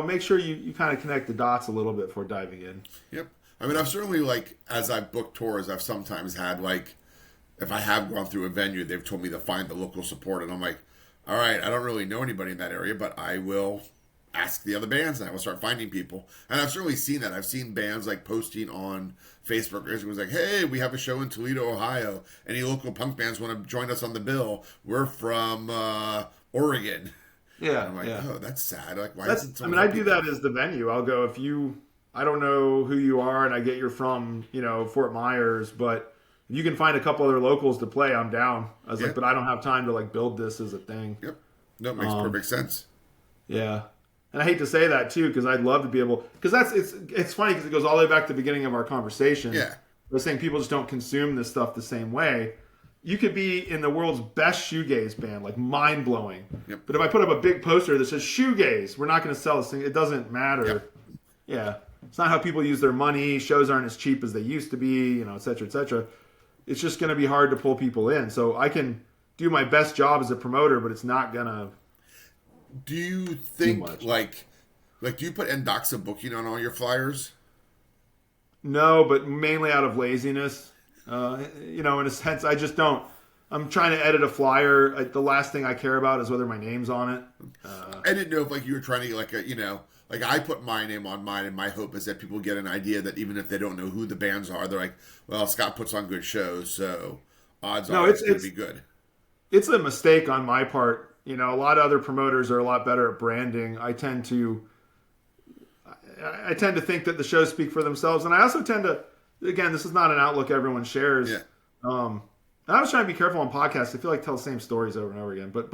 make sure you kind of connect the dots a little bit before diving in. Yep. I mean, I've certainly, like, as I've booked tours, I've sometimes had, like, if I have gone through a venue, they've told me to find the local support, and I'm like, all right, I don't really know anybody in that area, but I will ask the other bands, and I will start finding people. And I've certainly seen that. I've seen bands, like, posting on Facebook, it was like, hey, we have a show in Toledo, Ohio. Any local punk bands want to join us on the bill? We're from Oregon. Yeah, and I'm like, oh, that's sad. Like, why that's, isn't I someone mean, I do that as the venue. I'll go, if I don't know who you are, and I get you're from, Fort Myers, but if you can find a couple other locals to play, I'm down. I was like, but I don't have time to like build this as a thing. Yep. No, it makes perfect sense. Yeah. And I hate to say that too, because I'd love to be able, because it's funny because it goes all the way back to the beginning of our conversation. Yeah. I was saying people just don't consume this stuff the same way. you could be in the world's best shoegaze band, like mind blowing. Yep. But if I put up a big poster that says shoegaze, we're not going to sell this thing. It doesn't matter. Yep. Yeah. It's not how people use their money. Shows aren't as cheap as they used to be, you know, et cetera, et cetera. It's just going to be hard to pull people in. So I can do my best job as a promoter, but it's not going to. Do you think, like, do you put Endoxa Booking on all your flyers? No, but mainly out of laziness. You know, in a sense, I just don't. I'm trying to edit a flyer. The last thing I care about is whether my name's on it. I didn't know if, like, you were trying to, like, you know, like, I put my name on mine, and my hope is that people get an idea that even if they don't know who the bands are, they're like, well, Scott puts on good shows, so odds are it's going to be good. It's a mistake on my part. You know, a lot of other promoters are a lot better at branding. I tend to think that the shows speak for themselves, and I also tend to. Again, this is not an outlook everyone shares. Yeah. And I was trying to be careful on podcasts. I feel like I tell the same stories over and over again. But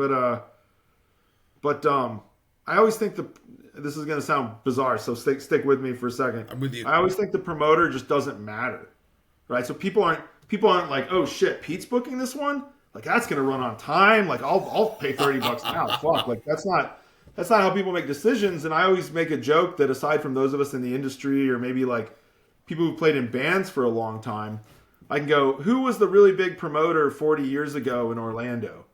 I always think this is going to sound bizarre, so stick with me for a second. I'm with you. I always think the promoter just doesn't matter, right? So people aren't like, oh shit, Pete's booking this one. Like that's going to run on time. Like I'll pay $30 now. Fuck, like that's not how people make decisions. And I always make a joke that aside from those of us in the industry or maybe like people who played in bands for a long time, I can go, who was the really big promoter 40 years ago in Orlando?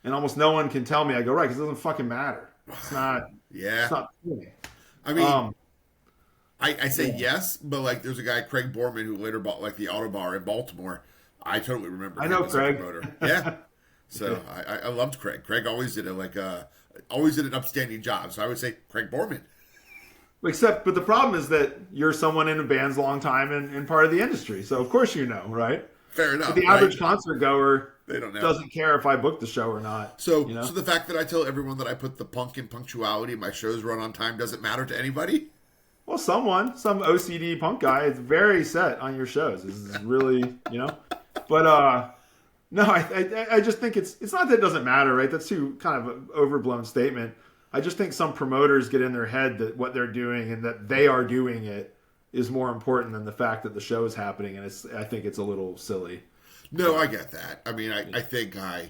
And almost no one can tell me. I go, right, because it doesn't fucking matter. It's not. Yeah. It's not funny. I mean, I say yes, but like there's a guy, Craig Borman, who later bought like the Auto Bar in Baltimore. I totally remember. I know Craig. Promoter. Yeah. So I loved Craig. Craig always did always did an upstanding job. So I would say Craig Borman. But the problem is that you're someone in a band's long time and part of the industry. So, of course you know, right? Fair enough. But the average concert goer they don't know. Doesn't care if I book the show or not. So, you know? So the fact that I tell everyone that I put the punk in punctuality my shows run on time doesn't matter to anybody? Well, some OCD punk guy is very set on your shows. This is really, you know? But, no, I just think it's not that it doesn't matter, right? That's too kind of an overblown statement. I just think some promoters get in their head that what they're doing and that they are doing it is more important than the fact that the show is happening, and I think it's a little silly. No, I get that. I mean, I think I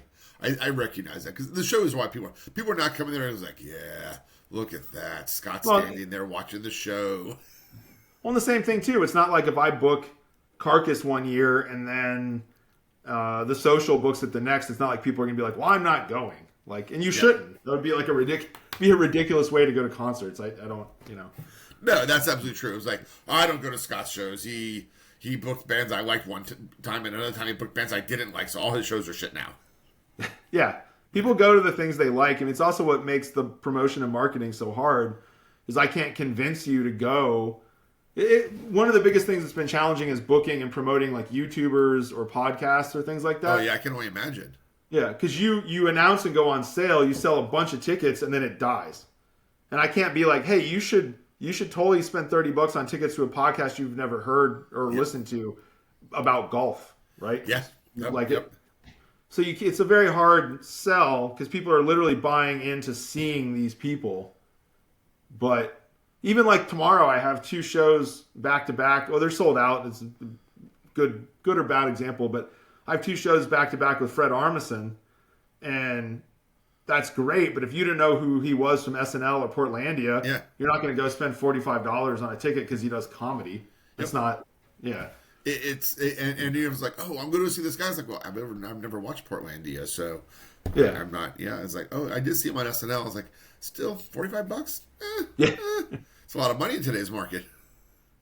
recognize that because the show is why people are not coming there and it's like, yeah, look at that, Scott's standing there watching the show. Well, the same thing too. It's not like if I book Carcass one year and then the Social books it the next. It's not like people are gonna be like, well, I'm not going. Like, and you shouldn't. That would be like a ridiculous way to go to concerts. I don't, you know. No, that's absolutely true. It was like, I don't go to Scott's shows. He booked bands I liked one time, and another time he booked bands I didn't like. So all his shows are shit now. Yeah, people go to the things they like, and it's also what makes the promotion and marketing so hard. Is I can't convince you to go. One of the biggest things that's been challenging is booking and promoting like YouTubers or podcasts or things like that. Oh yeah, I can only imagine. Yeah, because you announce and go on sale, you sell a bunch of tickets, and then it dies. And I can't be like, hey, you should totally spend $30 on tickets to a podcast you've never heard or listened to about golf, right? Yes. Yep. So it's a very hard sell because people are literally buying into seeing these people. But even like tomorrow, I have 2 shows back to back. Oh, they're sold out. It's a good or bad example, but I have 2 shows back to back with Fred Armisen, and that's great. But if you didn't know who he was from SNL or Portlandia, you're not going to go spend $45 on a ticket because he does comedy. It's not, and he was like, oh, I'm going to see this guy. I was like, well, I've never watched Portlandia, so I'm not. Yeah, it's like, oh, I did see him on SNL. I was like, still $45? It's a lot of money in today's market.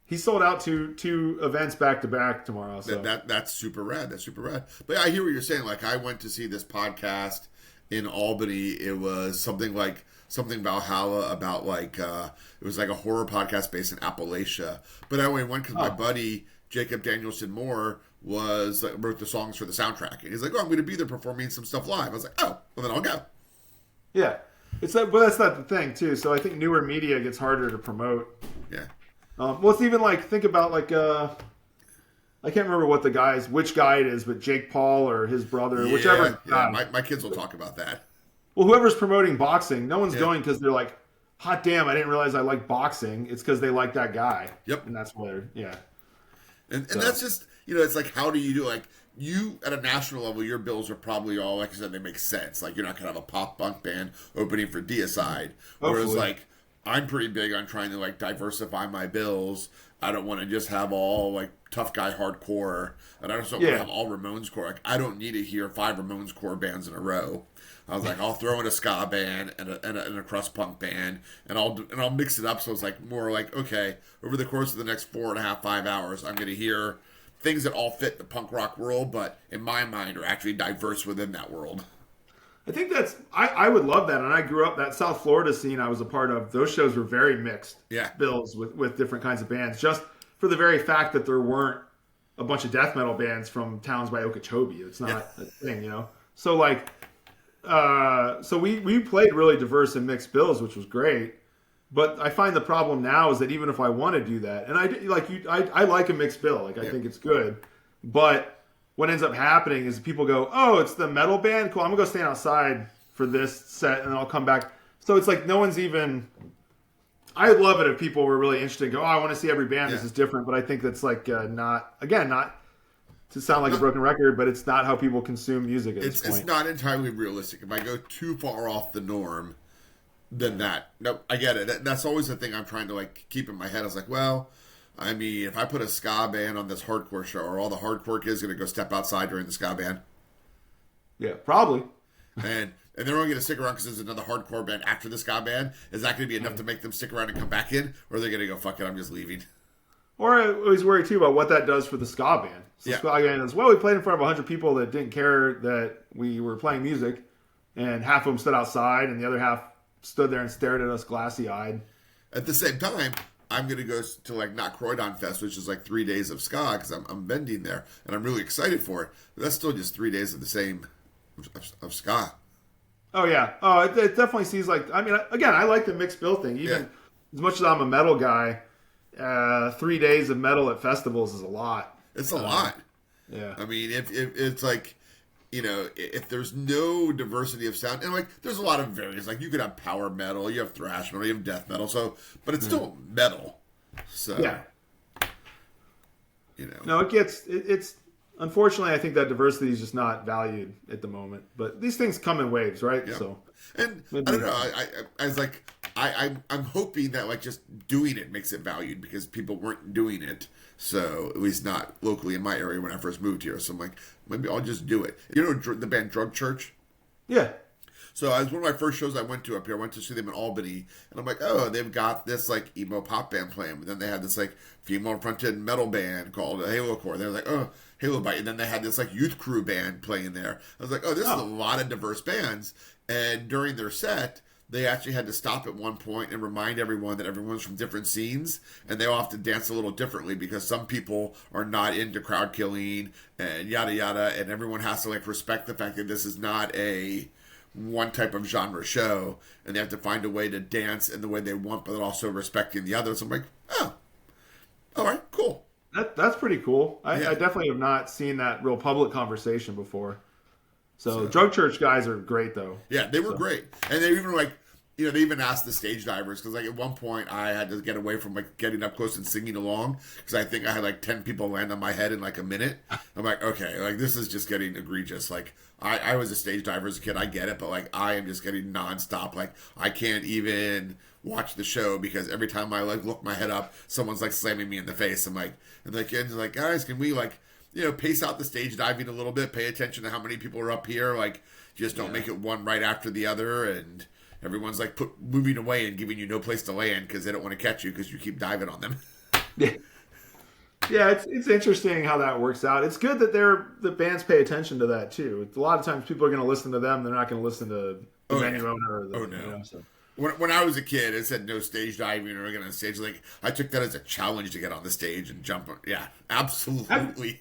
He sold out two events back to back tomorrow. So that's super rad. That's super rad. But I hear what you're saying. Like I went to see this podcast in Albany. It was something Valhalla about like it was like a horror podcast based in Appalachia. But I only went because my buddy Jacob Danielson Moore wrote the songs for the soundtrack, and he's like, "Oh, I'm going to be there performing some stuff live." I was like, "Oh, well then I'll go." Yeah, but that's not the thing too. So I think newer media gets harder to promote. Yeah. Well, it's even like, think about like, I can't remember which guy it is, but Jake Paul or his brother, whichever. Yeah, my kids will talk about that. Well, whoever's promoting boxing, no one's going because they're like, hot damn, I didn't realize I like boxing. It's because they like that guy. Yep. And that's where, And that's just, it's like, how do you do, like, you, at a national level, your bills are probably all, like I said, they make sense. Like, you're not going to have a pop punk band opening for Deicide. Whereas, like, I'm pretty big on trying to, like, diversify my bills. I don't want to just have all, like, tough guy hardcore. And I just don't want to have all Ramones core. Like, I don't need to hear 5 Ramones core bands in a row. I was like, I'll throw in a ska band and a crust punk band, and I'll mix it up so it's like more like, okay, over the course of the next 4.5, 5 hours, I'm going to hear things that all fit the punk rock world, but in my mind are actually diverse within that world. I think I would love that, and I grew up, that South Florida scene I was a part of, those shows were very mixed bills with different kinds of bands, just for the very fact that there weren't a bunch of death metal bands from towns by Okeechobee. It's not a thing, So like, so we played really diverse and mixed bills, which was great. But I find the problem now is that even if I want to do that, and I like a mixed bill, like I think it's good, but what ends up happening is people go, oh, it's the metal band, cool, I'm gonna go stand outside for this set, and then I'll come back. So it's like no one's even. I would love it if people were really interested and go, oh, I want to see every band. This is different, but I think that's like not to sound like a broken record, but it's not how people consume music at this point. It's not entirely realistic. If I go too far off the norm, then no, I get it. That's always the thing I'm trying to like keep in my head. I was like, well, I mean, if I put a ska band on this hardcore show, are all the hardcore kids going to go step outside during the ska band? Yeah, probably. And they're only going to stick around because there's another hardcore band after the ska band. Is that going to be enough to make them stick around and come back in? Or are they going to go, fuck it, I'm just leaving? Or I always worry, too, about what that does for the ska band. So the ska band is, well, we played in front of 100 people that didn't care that we were playing music, and half of them stood outside, and the other half stood there and stared at us glassy-eyed. At the same time, I'm going to go to, like, Not Croydon Fest, which is, like, 3 days of ska, because I'm bending there, and I'm really excited for it. But that's still just 3 days of the same, of ska. Oh, yeah. Oh, it definitely seems like, I mean, again, I like the mixed bill thing. Even as much as I'm a metal guy, 3 days of metal at festivals is a lot. It's a lot. Yeah. I mean, if it's like, if there's no diversity of sound, and like, there's a lot of variants. Like, you could have power metal, you have thrash metal, you have death metal, but it's still metal. So, No, it's unfortunately, I think that diversity is just not valued at the moment. But these things come in waves, right? Yeah. So, and I don't know. I was like, I'm hoping that like just doing it makes it valued because people weren't doing it. So at least not locally in my area when I first moved here. So I'm like, maybe I'll just do it. You know the band Drug Church? Yeah. So it was one of my first shows I went to up here. I went to see them in Albany, and I'm like, oh, they've got this like emo pop band playing. But then they had this like female fronted metal band called Halo Core. They were like, oh, Halo Bite. And then they had this like youth crew band playing there. I was like, oh, this is a lot of diverse bands. And during their set, they actually had to stop at one point and remind everyone that everyone's from different scenes, and they all have to dance a little differently because some people are not into crowd killing and yada yada, and everyone has to like respect the fact that this is not a one type of genre show, and they have to find a way to dance in the way they want, but also respecting the others. I'm like, oh, all right, cool. That's pretty cool. I definitely have not seen that real public conversation before. So Drug Church guys are great, though. Yeah, they were great. And they even, like, they even asked the stage divers, because, like, at one point I had to get away from, like, getting up close and singing along, because I think I had, like, 10 people land on my head in, like, a minute. I'm like, okay, like, this is just getting egregious. Like, I was a stage diver as a kid, I get it, but, like, I am just getting nonstop. Like, I can't even watch the show, because every time I, like, look my head up, someone's, like, slamming me in the face. I'm like, and like, guys, can we, like, pace out the stage diving a little bit, pay attention to how many people are up here, like, just don't make it one right after the other, and everyone's, like, moving away and giving you no place to land because they don't want to catch you because you keep diving on them. Yeah, it's interesting how that works out. It's good that the bands pay attention to that, too. A lot of times people are going to listen to them, they're not going to listen to the venue owner. Or no. When I was a kid, it said no stage diving or get on stage. Like, I took that as a challenge to get on the stage and jump. Yeah, absolutely.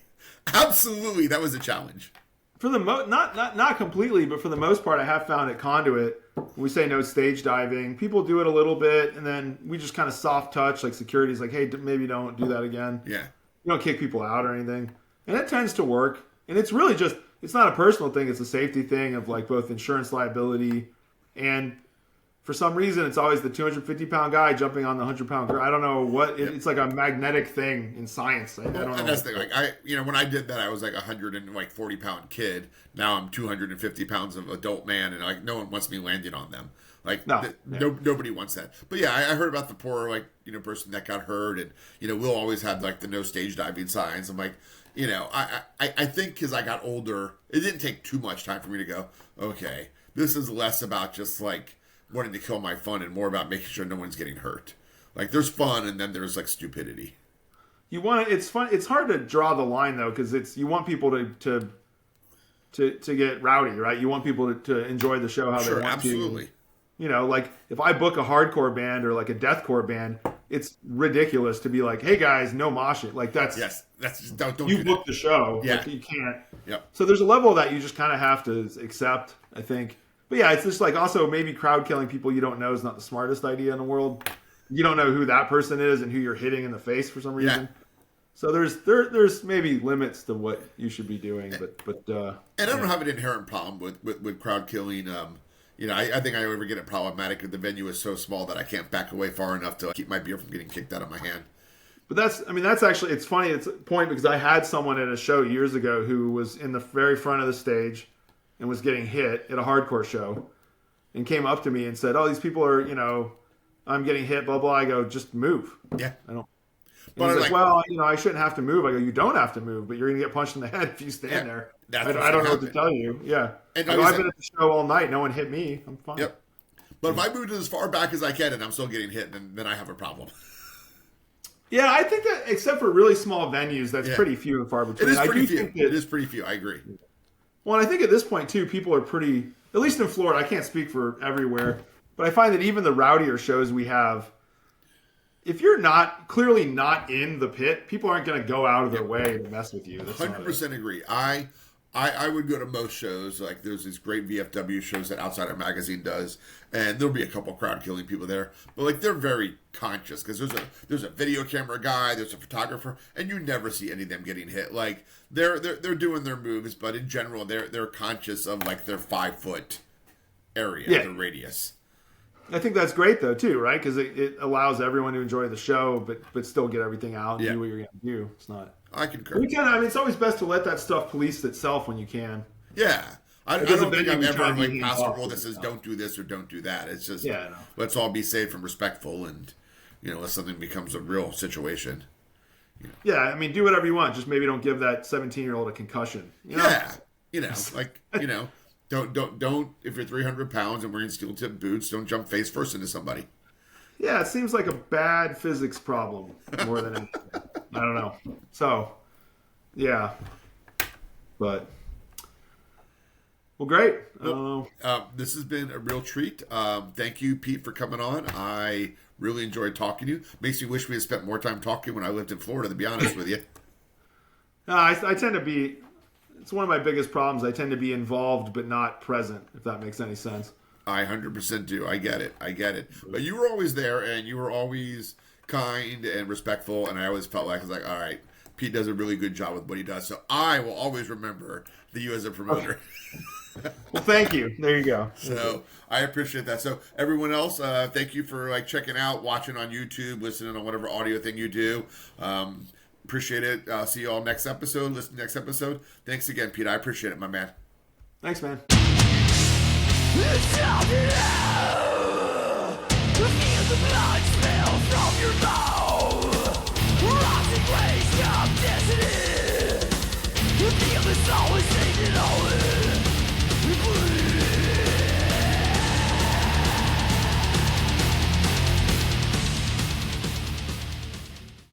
Absolutely, that was a challenge. For the not completely, but for the most part, I have found at Conduit, when we say no stage diving, people do it a little bit, and then we just kind of soft touch, like security's like, hey, maybe don't do that again. Yeah. You don't kick people out or anything. And it tends to work. And it's really just, it's not a personal thing, it's a safety thing of like both insurance liability and for some reason, it's always the 250-pound guy jumping on the 100-pound girl. I don't know what it's like a magnetic thing in science. I don't know. And that's the thing. Like when I did that, I was like 140-pound kid. Now I'm 250 pounds of adult man, and like no one wants me landing on them. Like nobody wants that. But yeah, I heard about the poor person that got hurt, and we'll always have like the no stage diving signs. I'm like, I think because I got older, it didn't take too much time for me to go, okay, this is less about just like wanting to kill my fun and more about making sure no one's getting hurt. Like there's fun, and then there's like stupidity. It's fun. It's hard to draw the line though, because you want people to get rowdy, right? You want people to enjoy the show how they want absolutely. to. Like if I book a hardcore band or like a deathcore band, it's ridiculous to be like, "Hey guys, no moshing." Like that's just, don't you book the show. Yeah, like, you can't. Yep. So there's a level of that you just kind of have to accept, I think. But yeah, it's just like also maybe crowd killing people you don't know is not the smartest idea in the world. You don't know who that person is and who you're hitting in the face for some reason. Yeah. So there's maybe limits to what you should be doing, but and I don't have an inherent problem with crowd killing. I think I ever get it problematic if the venue is so small that I can't back away far enough to keep my beer from getting kicked out of my hand. But that's actually, it's funny, it's a point because I had someone at a show years ago who was in the very front of the stage and was getting hit at a hardcore show and came up to me and said, "Oh, these people are, I'm getting hit, blah, blah." I go, "Just move." Yeah. I don't. But he's like, "Well, I shouldn't have to move." I go, "You don't have to move, but you're going to get punched in the head if you stand there." I don't know what to tell you. Yeah. And I've been at the show all night. No one hit me. I'm fine. Yep. But if I move as far back as I can and I'm still getting hit, then I have a problem. Yeah, I think that except for really small venues, that's pretty few and far between. It is pretty few. It is pretty few. I agree. Well, and I think at this point, too, people are pretty, at least in Florida, I can't speak for everywhere, but I find that even the rowdier shows we have, if you're clearly not in the pit, people aren't going to go out of their way to mess with you. 100% agree. I would go to most shows. Like there's these great VFW shows that Outsider Magazine does, and there'll be a couple crowd killing people there. But like they're very conscious because there's a video camera guy, there's a photographer, and you never see any of them getting hit. Like they're doing their moves, but in general they're conscious of like their 5-foot area, the radius. I think that's great though too, right? Because it allows everyone to enjoy the show, but still get everything out and do what you're going to do. It's not. I concur. It's always best to let that stuff police itself when you can. Yeah. I don't think I've ever passed a rule that says don't do this or don't do that. It's just let's all be safe and respectful, and unless something becomes a real situation. Yeah, I mean, do whatever you want. Just maybe don't give that 17-year-old a concussion. Yeah, don't. If you're 300 pounds and wearing steel-tip boots, don't jump face first into somebody. Yeah, it seems like a bad physics problem more than anything. I don't know. So, yeah. But, well, great. This has been a real treat. Thank you, Pete, for coming on. I really enjoyed talking to you. Makes me wish we had spent more time talking when I lived in Florida, to be honest with you. I tend to be, it's one of my biggest problems. I tend to be involved but not present, if that makes any sense. I 100% do. I get it. But you were always there, and you were always kind and respectful, and I always felt like, I was like, all right, Pete does a really good job with what he does. So I will always remember you as a promoter. Okay. Well, thank you. There you go. So I appreciate that. So everyone else, thank you for checking out, watching on YouTube, listening on whatever audio thing you do. Appreciate it. See you all next episode. Listen to next episode. Thanks again, Pete. I appreciate it, my man. Thanks, man. Feel the blood spill from your mouth. Rising rage of destiny. Feel the soul is taken over.